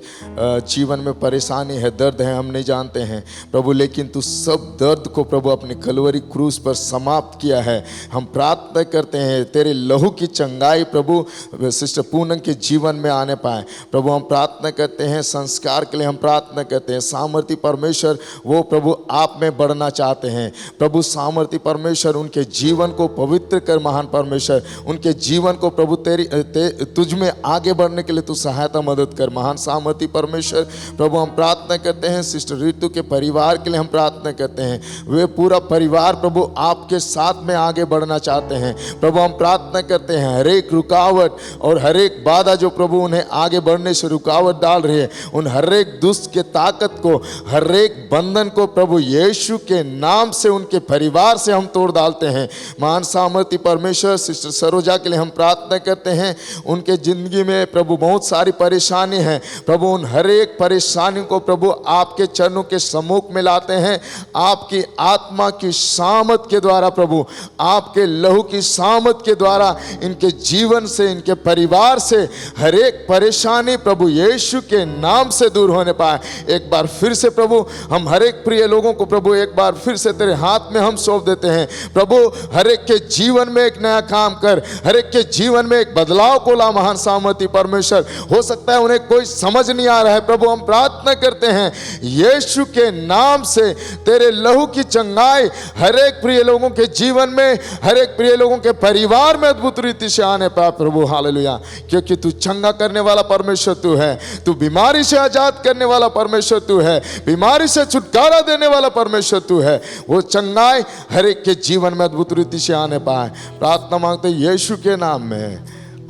जीवन में परेशानी है, दर्द है, हम नहीं जानते हैं प्रभु, लेकिन तू सब दर्द को प्रभु अपने कलवरी क्रूस पर समाप्त किया है। हम प्रार्थना करते हैं तेरे लहू की चंगाई प्रभु सिस्टर पूनम के जीवन में आने पाए प्रभु। हम प्रार्थना करते हैं संस्कार के लिए, हम प्रार्थना करते हैं सामर्थी परमेश्वर वो प्रभु आप में बढ़ना चाहते हैं प्रभु। सामर्थी परमेश्वर उनके जीवन को पवित्र कर महान परमेश्वर, उनके जीवन को प्रभु तुझ में आगे बढ़ने के लिए तू सहायता मदद कर महान सामर्थी परमेश्वर। प्रभु हम प्रार्थना करते हैं सिस्टर ऋतु के परिवार के लिए, हम प्रार्थना करते हैं वे पूरा परिवार प्रभु आपके साथ में आगे बढ़ना चाहते हैं प्रभु। हम प्रार्थना करते हैं हर एक रुकावट और हर एक बाधा जो प्रभु उन्हें आगे बढ़ने से रुकावट डाल रही है, उन हर एक दुष्ट के ताकत को, हर एक बंधन को प्रभु यीशु के नाम से उनके परिवार से हम तोड़ डालते हैं महान सामर्थी परमेश्वर। सिस्टर सरोजा के लिए हम प्रार्थना करते हैं उनके जिंदगी में प्रभु बहुत सारी परेशानी है प्रभु, उन हर एक परेशानी को प्रभु आपके चरणों के सम्मुख में लाते हैं। आपकी आत्मा की सामत के द्वारा प्रभु, आपके लहू की सामत के द्वारा इनके जीवन से, इनके परिवार से हर एक परेशानी प्रभु यीशु के नाम से दूर होने पाए। एक बार फिर से प्रभु हम हर एक प्रिय लोगों को प्रभु एक बार फिर से तेरे हाथ में हम सौंप देते हैं प्रभु। हर एक के जीवन में एक नया काम कर, हर एक के जीवन में एक बदलाव को ला महान सामर्थी परमेश्वर। हो सकता है उन्हें कोई समझ नहीं आ रहा है प्रभु, हम प्रार्थना करते हैं यीशु के नाम से तेरे लहू की चंगाई हर एक प्रिय लोगों के जीवन में, हर एक प्रिय लोगों के परिवार में अद्भुत रीति से आने पाए प्रभु। हालेलुया, क्योंकि तू चंगा करने वाला परमेश्वर तू है, तू बीमारी से आजाद करने वाला परमेश्वर तू है, बीमारी से छुटकारा देने वाला परमेश्वर तू है। वो चंगाई हर एक के जीवन में अद्भुत रीति से आने पाए, प्रार्थना मांगते यीशु के नाम में,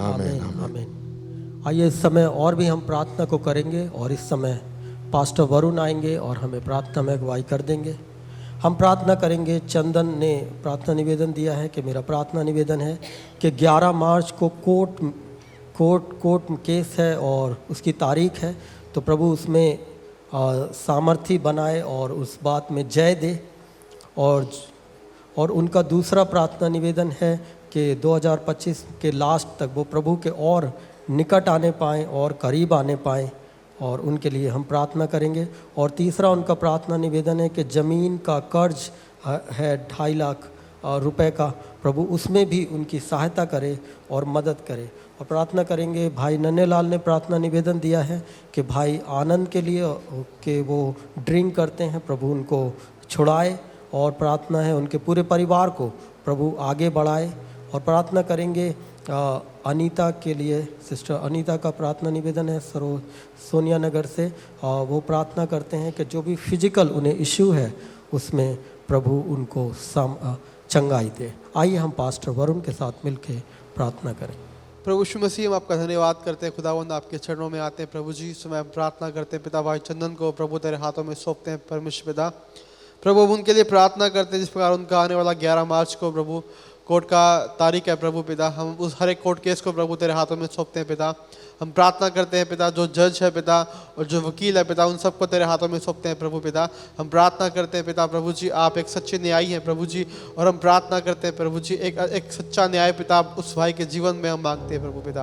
आमीन, आमीन। आइए इस समय और भी हम प्रार्थना को करेंगे और इस समय पास्टर वरुण आएंगे और हमें प्रार्थना में अगुवाई कर देंगे। हम प्रार्थना करेंगे। चंदन ने प्रार्थना निवेदन दिया है कि मेरा प्रार्थना निवेदन है कि 11 मार्च को कोर्ट केस है और उसकी तारीख है, तो प्रभु उसमें सामर्थी बनाए और उस बात में जय दे। और उनका दूसरा प्रार्थना निवेदन है कि 2025 के लास्ट तक वो प्रभु के और निकट आने पाएँ और करीब आने पाएँ, और उनके लिए हम प्रार्थना करेंगे। और तीसरा उनका प्रार्थना निवेदन है कि ज़मीन का कर्ज है 2.5 लाख रुपए का, प्रभु उसमें भी उनकी सहायता करे और मदद करे। और प्रार्थना करेंगे भाई नन्हेलाल ने प्रार्थना निवेदन दिया है कि भाई आनंद के लिए कि वो ड्रिंक करते हैं, प्रभु उनको छुड़ाए। और प्रार्थना है उनके पूरे परिवार को प्रभु आगे बढ़ाए। और प्रार्थना करेंगे अनीता के लिए, सिस्टर अनीता का प्रार्थना निवेदन है सोनिया नगर से। वो प्रार्थना करते हैं कि जो भी फिजिकल उन्हें इश्यू है उसमें प्रभु उनको चंगाई दे। आइए हम पास्टर वरुण के साथ मिलकर प्रार्थना करें। प्रभु यीशु मसीह हम आपका धन्यवाद करते हैं खुदावंद, आपके चरणों में आते हैं प्रभु जी। समय हम प्रार्थना करते हैं पिता भाई चंदन को प्रभु तेरे हाथों में सौंपते हैं परमेश्वर पिता। प्रभु उनके लिए प्रार्थना करते हैं जिस प्रकार उनका आने वाला 11 मार्च को प्रभु कोर्ट का तारीख है प्रभु पिता। हम उस हर एक कोर्ट केस को प्रभु तेरे हाथों में सौंपते हैं पिता। हम प्रार्थना करते हैं पिता जो जज है पिता और जो वकील है पिता उन सबको तेरे हाथों में सौंपते हैं प्रभु पिता। हम प्रार्थना करते हैं पिता प्रभु जी आप एक सच्चे न्यायी हैं प्रभु जी, और हम प्रार्थना करते हैं प्रभु जी एक सच्चा न्याय पिता उस भाई के जीवन में हम मांगते हैं प्रभु पिता।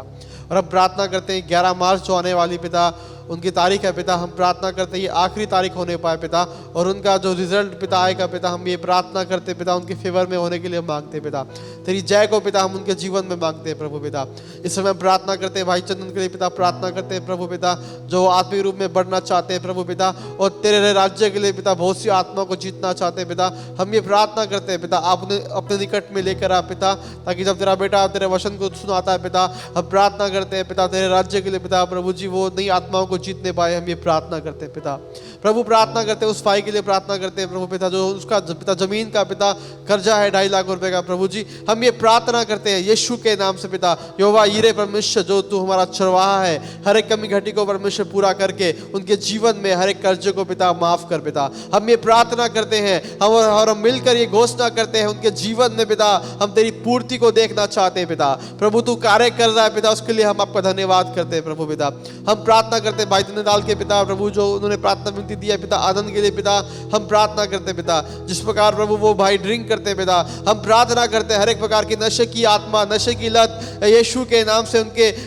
और हम प्रार्थना करते हैं 11 मार्च जो आने वाली पिता उनकी तारीख है पिता, हम प्रार्थना करते हैं ये आखिरी तारीख होने पाए पिता, और उनका जो रिजल्ट पिता आएगा पिता, हम ये प्रार्थना करते पिता उनके फेवर में होने के लिए मांगते पिता। तेरी जय को पिता हम उनके जीवन में मांगते हैं प्रभु पिता। इस समय हम प्रार्थना करते हैं भाई चंदन के लिए पिता, प्रार्थना करते हैं प्रभु पिता जो आत्मिक रूप में बढ़ना चाहते हैं प्रभु पिता, और तेरे राज्य के लिए पिता बहुत सी आत्माओं को जीतना चाहते हैं पिता। हम ये प्रार्थना करते हैं पिता आप उन्हें अपने निकट में लेकर आ पिता, ताकि जब तेरा बेटा तेरे वचन को सुनाता है पिता, हम प्रार्थना करते हैं पिता तेरे राज्य के लिए पिता प्रभु जी वो नई आत्माओं को जीतने पाए, हम ये प्रार्थना करते हैं पिता। प्रभु प्रार्थना करते हैं उस भाई के लिए प्रार्थना करते हैं प्रभु पिता जो उसका पिता जमीन का पिता कर्जा है 2.5 लाख रुपए का प्रभु जी, हम ये प्रार्थना करते हैं यीशु के नाम से पिता। यहोवा यीरे परमेश्वर जो तू हमारा चरवाहा है, हर एक कमी घटी को परमेश्वर पूरा करके उनके जीवन में हर एक कर्ज को पिता माफ कर पिता। हम ये प्रार्थना करते हैं और हम मिलकर ये घोषणा करते हैं उनके जीवन में पिता हम तेरी पूर्ति को देखना चाहते हैं पिता। प्रभु तू कार्य कर रहा है पिता, उसके लिए हम आपका धन्यवाद करते हैं प्रभु पिता। हम प्रार्थना करते हैं भाई दीनदयाल के पिता प्रभु जो उन्होंने प्रार्थना विनती दी है पिता आनंद के लिए पिता, हम प्रार्थना करते हैं पिता जिस प्रकार प्रभु वो भाई ड्रिंक करते हैं पिता, हम प्रार्थना करते हैं हर एक प्रकार की नशे की आत्मा नशे की लत यीशु के नाम से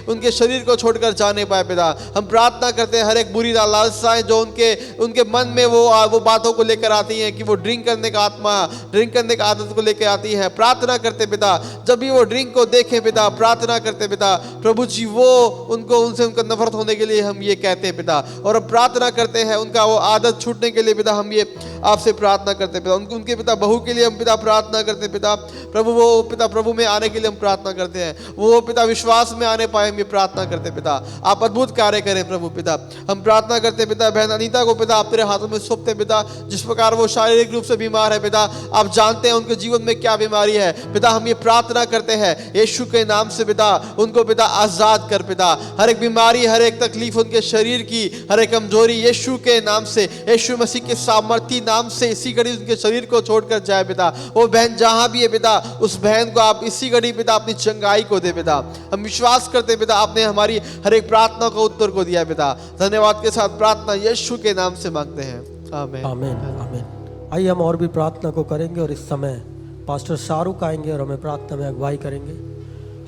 उनके शरीर को छोड़कर जाने पाए पिता। हम प्रार्थना करते हैं हर एक बुरी लालसाएं जो उनके मन में वो बातों को लेकर आती हैं कि वो ड्रिंक करने का आदत को लेकर आती है, प्रार्थना करते पिता जब भी वो ड्रिंक को देखें पिता, प्रार्थना करते पिता प्रभु जी वो उनसे नफरत होने के लिए हम ये कहते हैं पिता, और हम प्रार्थना करते हैं उनका वो आदत छूटने के लिए पिता हम ये आपसे प्रार्थना करते पिता। उनके पिता बहू के लिए हम पिता प्रार्थना करते पिता प्रभु वो पिता प्रभु में आने के लिए हम प्रार्थना करते हैं, वो पिता विश्वास में आने पाए हम ये प्रार्थना करते पिता, आप अद्भुत कार्य करें प्रभु पिता। हम प्रार्थना करते पिता बहन अनीता को पिता आप तेरे हाथों में सौंपते पिता, जिस प्रकार वो शारीरिक रूप से बीमार है पिता आप जानते हैं उनके जीवन में क्या बीमारी है पिता, हम ये प्रार्थना करते हैं यीशु के नाम से पिता उनको पिता आजाद कर पिता, हर एक बीमारी हर एक तकलीफ उनके शरीर की हर एक कमजोरी यीशु के नाम से यीशु मसीह के सामर्थी नाम से इसी घड़ी उनके शरीर को छोड़कर जाए पिता। वो बहन जहां भी है पिता उस बहन को आप इसी घड़ी पिता अपनी चंगाई को दे पिता, हम विश्वास करते पिता आपने हमारी हर एक प्रार्थना को उत्तर को दिया पिता। धन्यवाद के साथ प्रार्थना यीशु के नाम से मांगते हैं, आमीन आमीन आमीन। आइए हम और भी प्रार्थना को करेंगे और इस समय पास्टर शाहरुख आएंगे और हमें प्रार्थना में अगुवाई करेंगे।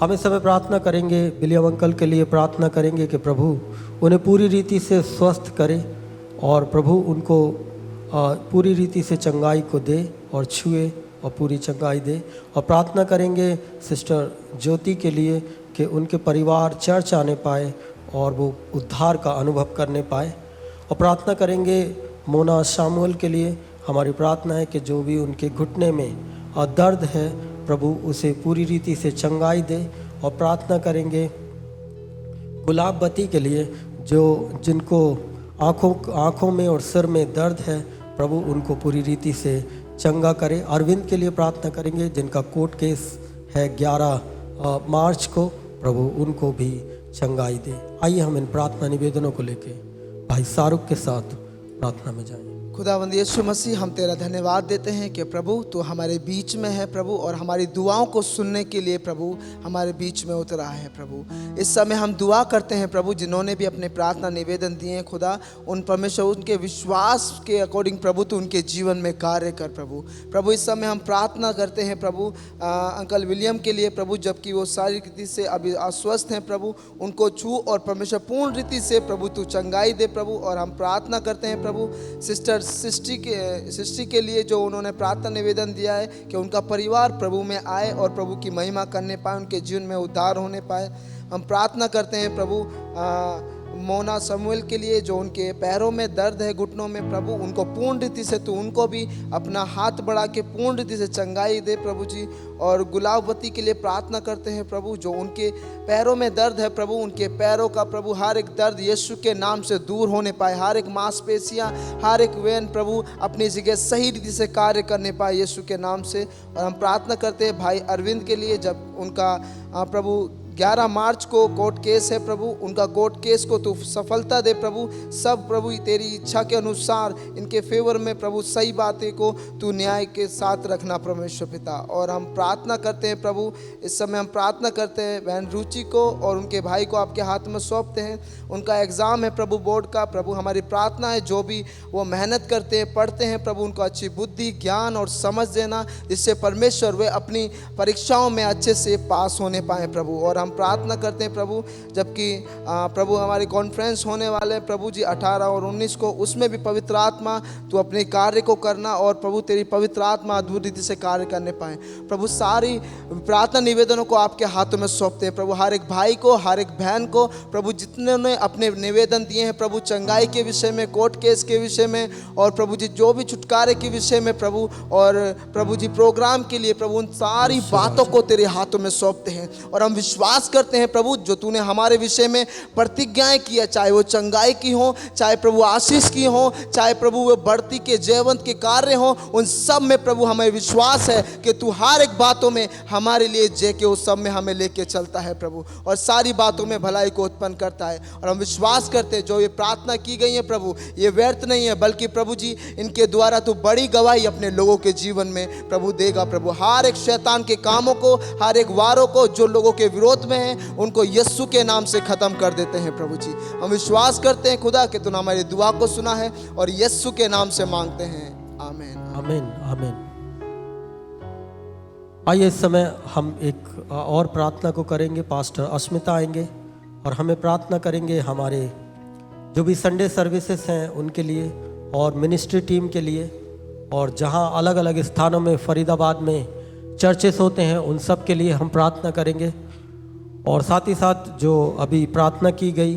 हम इस समय प्रार्थना करेंगे विलियम अंकल के लिए प्रार्थना करेंगे कि प्रभु उन्हें पूरी रीति से स्वस्थ करे और प्रभु उनको पूरी रीति से चंगाई को दे और छुए और पूरी चंगाई दे, और प्रार्थना करेंगे सिस्टर ज्योति के लिए कि उनके परिवार चर्च आने पाए और वो उद्धार का अनुभव करने पाए, और प्रार्थना करेंगे मोना शामुअल के लिए। हमारी प्रार्थना है कि जो भी उनके घुटने में दर्द है प्रभु उसे पूरी रीति से चंगाई दे, और प्रार्थना करेंगे गुलाबवती के लिए जिनको आँखों में और सिर में दर्द है प्रभु उनको पूरी रीति से चंगा करे। अरविंद के लिए प्रार्थना करेंगे जिनका कोर्ट केस है 11 मार्च को, प्रभु उनको भी चंगाई दे। आइए हम इन प्रार्थना निवेदनों को लेके भाई शाहरुख के साथ प्रार्थना में जाएं। खुदावंद यीशु मसीह हम तेरा धन्यवाद देते हैं कि प्रभु तू हमारे बीच में है प्रभु, और हमारी दुआओं को सुनने के लिए प्रभु हमारे बीच में उतरा है प्रभु। इस समय हम दुआ करते हैं प्रभु जिन्होंने भी अपने प्रार्थना निवेदन दिए हैं खुदा, उन परमेश्वर उनके विश्वास के अकॉर्डिंग प्रभु तू उनके जीवन में कार्य कर प्रभु। प्रभु इस समय हम प्रार्थना करते हैं प्रभु अंकल विलियम के लिए प्रभु, जबकि वो शारीरिक रीति से अभी अस्वस्थ हैं प्रभु, उनको छू और परमेश्वर पूर्ण रीति से प्रभु तू चंगाई दे प्रभु। और हम प्रार्थना करते हैं प्रभु सिस्टर सृष्टि के लिए जो उन्होंने प्रार्थना निवेदन दिया है कि उनका परिवार प्रभु में आए और प्रभु की महिमा करने पाए, उनके जीवन में उद्धार होने पाए। हम प्रार्थना करते हैं प्रभु मोना समूएल के लिए जो उनके पैरों में दर्द है घुटनों में प्रभु, उनको पूर्ण रीति से तू उनको भी अपना हाथ बढ़ा के पूर्ण रीति से चंगाई दे प्रभु जी। और गुलाबवती के लिए प्रार्थना करते हैं प्रभु जो उनके पैरों में दर्द है प्रभु, उनके पैरों का प्रभु हर एक दर्द यीशु के नाम से दूर होने पाए, हर एक मांसपेशियां हर एक वेन प्रभु अपनी जगह सही रीति से कार्य करने पाए यीशु के नाम से। और हम प्रार्थना करते हैं भाई अरविंद के लिए, जब उनका प्रभु 11 मार्च को कोर्ट केस है प्रभु, उनका कोर्ट केस को तू सफलता दे प्रभु। सब प्रभु तेरी इच्छा के अनुसार इनके फेवर में प्रभु सही बातें को तू न्याय के साथ रखना परमेश्वर पिता। और हम प्रार्थना करते हैं प्रभु, इस समय हम प्रार्थना करते हैं बहन रुचि को और उनके भाई को आपके हाथ में सौंपते हैं। उनका एग्ज़ाम है प्रभु बोर्ड का प्रभु, हमारी प्रार्थना है जो भी वो मेहनत करते हैं पढ़ते हैं प्रभु उनको अच्छी बुद्धि ज्ञान और समझ देना, जिससे परमेश्वर वे अपनी परीक्षाओं में अच्छे से पास होने पाए प्रभु। और हम हम प्रार्थना करते हैं प्रभु, जबकि प्रभु हमारी कॉन्फ्रेंस होने वाले हैं प्रभु जी 18 और 19 को, उसमें भी पवित्र आत्मा तू अपने कार्य को करना और प्रभु तेरी पवित्र आत्मा अद्भुत रीति से कार्य करने पाए। प्रभु सारी प्रार्थना निवेदनों को आपके हाथों में सौंपते हैं प्रभु, हर एक भाई को, हर एक बहन को प्रभु, जितने ने अपने निवेदन दिए हैं प्रभु, चंगाई के विषय में, कोर्ट केस के विषय में, और प्रभु जी जो भी छुटकारे के विषय में प्रभु, और प्रभु जी प्रोग्राम के लिए प्रभु, उन सारी बातों को तेरे हाथों में सौंपते हैं। और हम विश्वास करते हैं प्रभु, जो तूने हमारे विषय में प्रतिज्ञाएं की है, चाहे वो चंगाई की हो, चाहे प्रभु आशीष की हो, चाहे प्रभु वो बढ़ती के जयवंत के कार्य हो, उन सब में प्रभु हमें विश्वास है कि तू हर एक बातों में हमारे लिए जय के उस सब में हमें लेके चलता है प्रभु, और सारी बातों में भलाई को उत्पन्न करता है। और हम विश्वास करते हैं जो ये प्रार्थना की गई है प्रभु, ये व्यर्थ नहीं है, बल्कि प्रभु जी इनके द्वारा तू बड़ी गवाही अपने लोगों के जीवन में प्रभु देगा प्रभु। हर एक शैतान के कामों को, हर एक वारों को जो लोगों के विरोध में है, उनको यीशु के नाम से खत्म कर देते हैं प्रभु जी। हम विश्वास करते हैं खुदा कि तूने हमारी दुआ को सुना है, और यीशु के नाम से मांगते हैं, आमीन आमीन आमीन। आइए इस समय हम एक और प्रार्थना को करेंगे। पास्टर अस्मिता आएंगे और हमें प्रार्थना करेंगे हमारे जो भी संडे सर्विसेज हैं उनके लिए, और मिनिस्ट्री टीम के लिए, और जहां अलग अलग स्थानों में फरीदाबाद में चर्चेस होते हैं उन सब के लिए हम प्रार्थना करेंगे। और साथ ही साथ जो अभी प्रार्थना की गई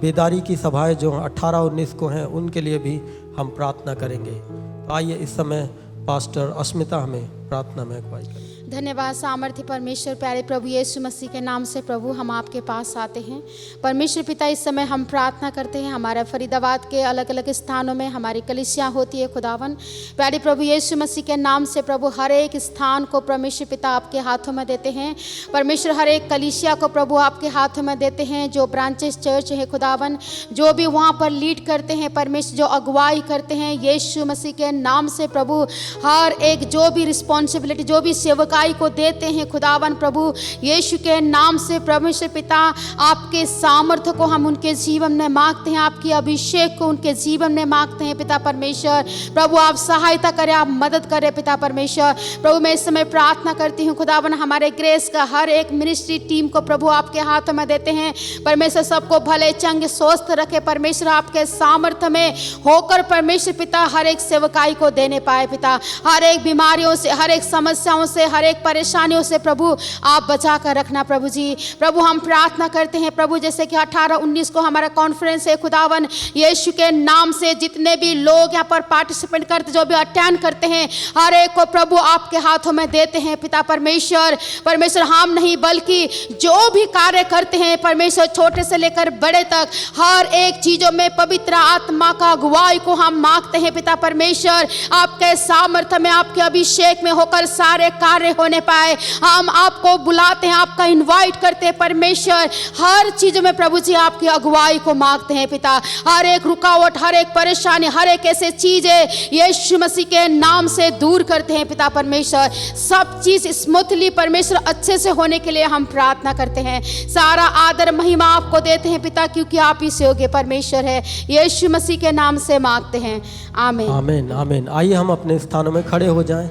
बेदारी की सभाएं जो 18-19 को हैं उनके लिए भी हम प्रार्थना करेंगे। तो आइए इस समय पास्टर अस्मिता हमें प्रार्थना में अगुवाई करें। धन्यवाद सामर्थ्य परमेश्वर, प्यारे प्रभु यीशु मसीह के नाम से प्रभु हम आपके पास आते हैं। परमेश्वर पिता, इस समय हम प्रार्थना करते हैं हमारे फरीदाबाद के अलग अलग स्थानों में हमारी कलीसियाँ होती है खुदावन। प्यारे प्रभु यीशु मसीह के नाम से प्रभु हर एक स्थान को परमेश्वर पिता आपके हाथों में देते हैं। परमेश्वर हर एक कलीसिया को प्रभु आपके हाथों में देते हैं, जो ब्रांचेस चर्च है खुदावन, जो भी वहाँ पर लीड करते हैं परमेश्वर, जो अगुवाई करते हैं यीशु मसीह के नाम से प्रभु, हर एक जो भी रिस्पॉन्सिबिलिटी, जो भी सेवकाई को देते हैं खुदावन प्रभु यीशु के नाम से परमेश्वर पिता, आपके सामर्थ्य को हम उनके जीवन में मांगते हैं, आपकी अभिषेक को उनके जीवन में मांगते हैं पिता परमेश्वर। प्रभु आप सहायता करें, आप मदद करें पिता परमेश्वर। प्रभु मैं इस समय प्रार्थना करती हूँ खुदावन, हमारे ग्रेस का हर एक मिनिस्ट्री टीम को प्रभु आपके हाथों में देते हैं परमेश्वर। सबको भले चंगे स्वस्थ रखे परमेश्वर, आपके सामर्थ्य में होकर परमेश्वर पिता हर एक सेवकाई को देने पाए पिता, हर एक बीमारियों से, हर एक समस्याओं से, हर एक परेशानियों से प्रभु आप बचा कर रखना प्रभु जी। प्रभु हम प्रार्थना करते हैं प्रभु, जैसे कि 18-19 को हमारा कॉन्फ्रेंस है खुदावन, यीशु के नाम से जितने भी लोग यहाँ पर पार्टिसिपेट करते, जो भी अटेंड करते हैं, हर एक को प्रभु आपके हाथों में देते हैं पिता परमेश्वर। परमेश्वर हम नहीं बल्कि जो भी कार्य करते हैं परमेश्वर, छोटे से लेकर बड़े तक, हर एक चीजों में पवित्र आत्मा का अगुवाई को हम मांगते हैं पिता परमेश्वर। आपके सामर्थ्य में, आपके अभिषेक में होकर सारे कार्य होने पाए, हम आपको बुलाते हैं, आपका इनवाइट करते हैं परमेश्वर। हर चीज में प्रभु जी आपकी अगुवाई को मांगते हैं पिता। हर एक रुकावट, हर एक परेशानी, हर एक ऐसे चीजें यीशु मसीह के नाम से दूर करते हैं पिता परमेश्वर। सब चीज स्मूथली परमेश्वर अच्छे से होने के लिए हम प्रार्थना करते हैं। सारा आदर महिमा आपको देते हैं पिता, क्योंकि आप ही से योग्य परमेश्वर है। यीशु मसीह के नाम से मांगते हैं, आमीन आमीन आमीन। आइए हम अपने स्थानों में खड़े हो जाएं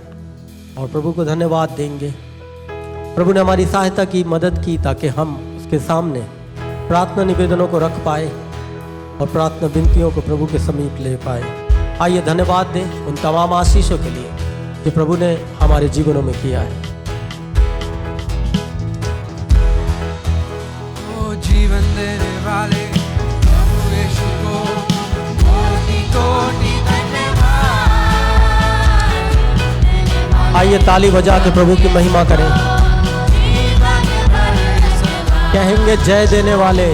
और प्रभु को धन्यवाद देंगे। प्रभु ने हमारी सहायता की, मदद की, ताकि हम उसके सामने प्रार्थना निवेदनों को रख पाए और प्रार्थना विनतियों को प्रभु के समीप ले पाए। आइए धन्यवाद दें उन तमाम आशीषों के लिए जो प्रभु ने हमारे जीवनों में किया है। ओ जीवन देने वाले प्रभु यीशु को कोटि-कोटि धन्यवाद। आइए ताली बजा के प्रभु की महिमा करें, कहेंगे जय देने वाले।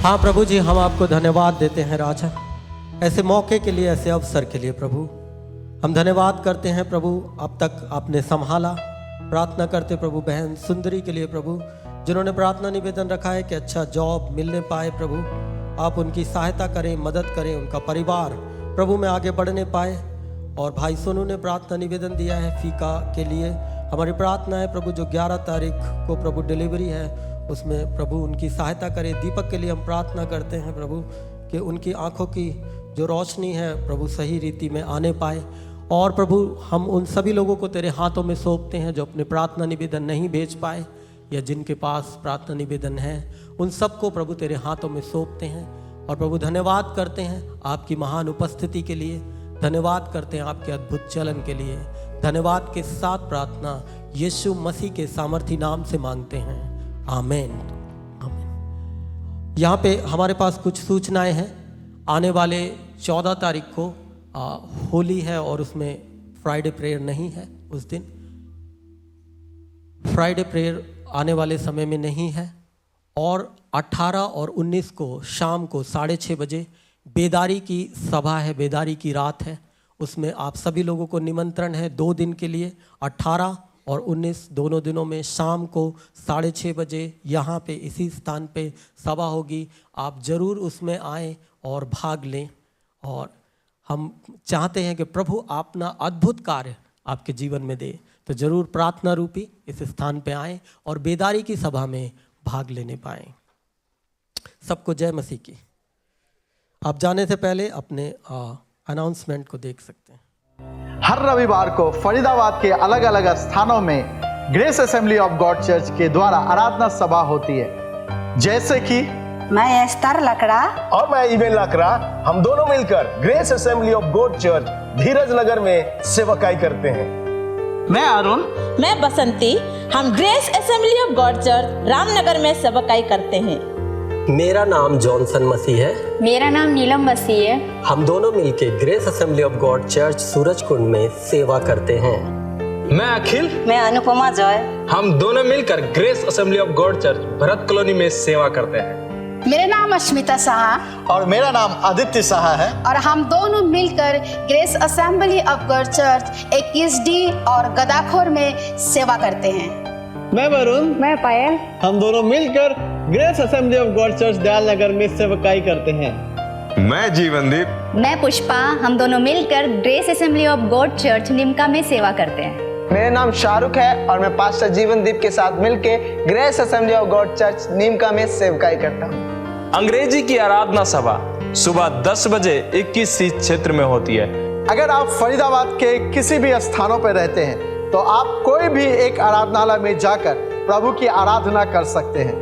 हाँ प्रभु जी, हम आपको धन्यवाद देते हैं राजा, ऐसे मौके के लिए, ऐसे अवसर के लिए प्रभु। हम धन्यवाद करते हैं प्रभु, अब तक आपने संभाला। प्रार्थना करते प्रभु बहन सुंदरी के लिए प्रभु, जिन्होंने प्रार्थना निवेदन रखा है कि अच्छा जॉब मिलने पाए प्रभु। आप उनकी सहायता करें, मदद करें, उनका परिवार प्रभु में आगे बढ़ने पाए। और भाई सोनू ने प्रार्थना निवेदन दिया है फीका के लिए। हमारी प्रार्थना है प्रभु, जो 11 तारीख को प्रभु डिलीवरी है, उसमें प्रभु उनकी सहायता करें। दीपक के लिए हम प्रार्थना करते हैं प्रभु कि उनकी आंखों की जो रोशनी है प्रभु सही रीति में आने पाए। और प्रभु हम उन सभी लोगों को तेरे हाथों में सौंपते हैं जो अपने प्रार्थना निवेदन नहीं भेज पाए या जिनके पास प्रार्थना निवेदन है, उन सबको प्रभु तेरे हाथों में सौंपते हैं। और प्रभु धन्यवाद करते हैं आपकी महान उपस्थिति के लिए, धन्यवाद करते हैं आपके अद्भुत चलन के लिए। धन्यवाद के साथ प्रार्थना यीशु मसीह के सामर्थी नाम से मांगते हैं, आमीन आमीन। यहाँ पे हमारे पास कुछ सूचनाएं हैं। आने वाले 14 तारीख को होली है और उसमें फ्राइडे प्रेयर नहीं है। उस दिन फ्राइडे प्रेयर आने वाले समय में नहीं है। और 18 और 19 को शाम को 6:30 बजे बेदारी की सभा है, बेदारी की रात है। उसमें आप सभी लोगों को निमंत्रण है 2 दिन के लिए। 18 और 19 दोनों दिनों में शाम को 6:30 बजे यहाँ पे इसी स्थान पे सभा होगी। आप ज़रूर उसमें आएँ और भाग लें। और हम चाहते हैं कि प्रभु अपना अद्भुत कार्य आपके जीवन में दे, तो ज़रूर प्रार्थना रूपी इस स्थान पे आएँ और बेदारी की सभा में भाग लेने पाएँ। सबको जय मसीह की। आप जाने से पहले अपने अनाउंसमेंट को देख सकते हैं। हर रविवार को फरीदाबाद के अलग अलग स्थानों में grace Assembly of God church के द्वारा आराधना सभा होती है। जैसे कि मैं एस्तर लकड़ा और मैं इवेन लकड़ा, हम दोनों मिलकर Grace Assembly of God Church Dheeraj Nagar में सेवकाई करते हैं। मैं अरुण, मैं बसंती, हम Grace Assembly of God Church Ramnagar में सेवकाई करते हैं। मेरा नाम जॉनसन मसीह है। मेरा नाम नीलम मसीह है। हम दोनों मिलके grace Assembly of God church Surajkund में सेवा करते हैं। मैं अखिल, मैं अनुपमा जॉय, हम दोनों मिलकर Grace Assembly of God church Bharat colony में सेवा करते हैं। मेरा नाम अश्मिता साहा और मेरा नाम आदित्य साहा है और हम दोनों मिलकर Grace Assembly of God church 21D और गदाखोर में सेवा करते हैं। मैं वरुण, मैं पायल, हम दोनों मिलकर Grace Assembly of God Church Dayal Nagar में सेवकाई करते हैं। मैं जीवनदीप, मैं पुष्पा, हम दोनों मिलकर Grace Assembly of God Church Nimka में सेवा करते हैं। मेरा नाम शाहरुख है और मैं पास्टर जीवनदीप के साथ मिलके grace Assembly of God church Neemka में सेवकाई करता हूँ। अंग्रेजी की आराधना सभा सुबह 10 बजे 21C क्षेत्र में होती है। अगर आप फरीदाबाद के किसी भी स्थानों पर रहते हैं तो आप कोई भी एक आराधनालय में जाकर प्रभु की आराधना कर सकते हैं।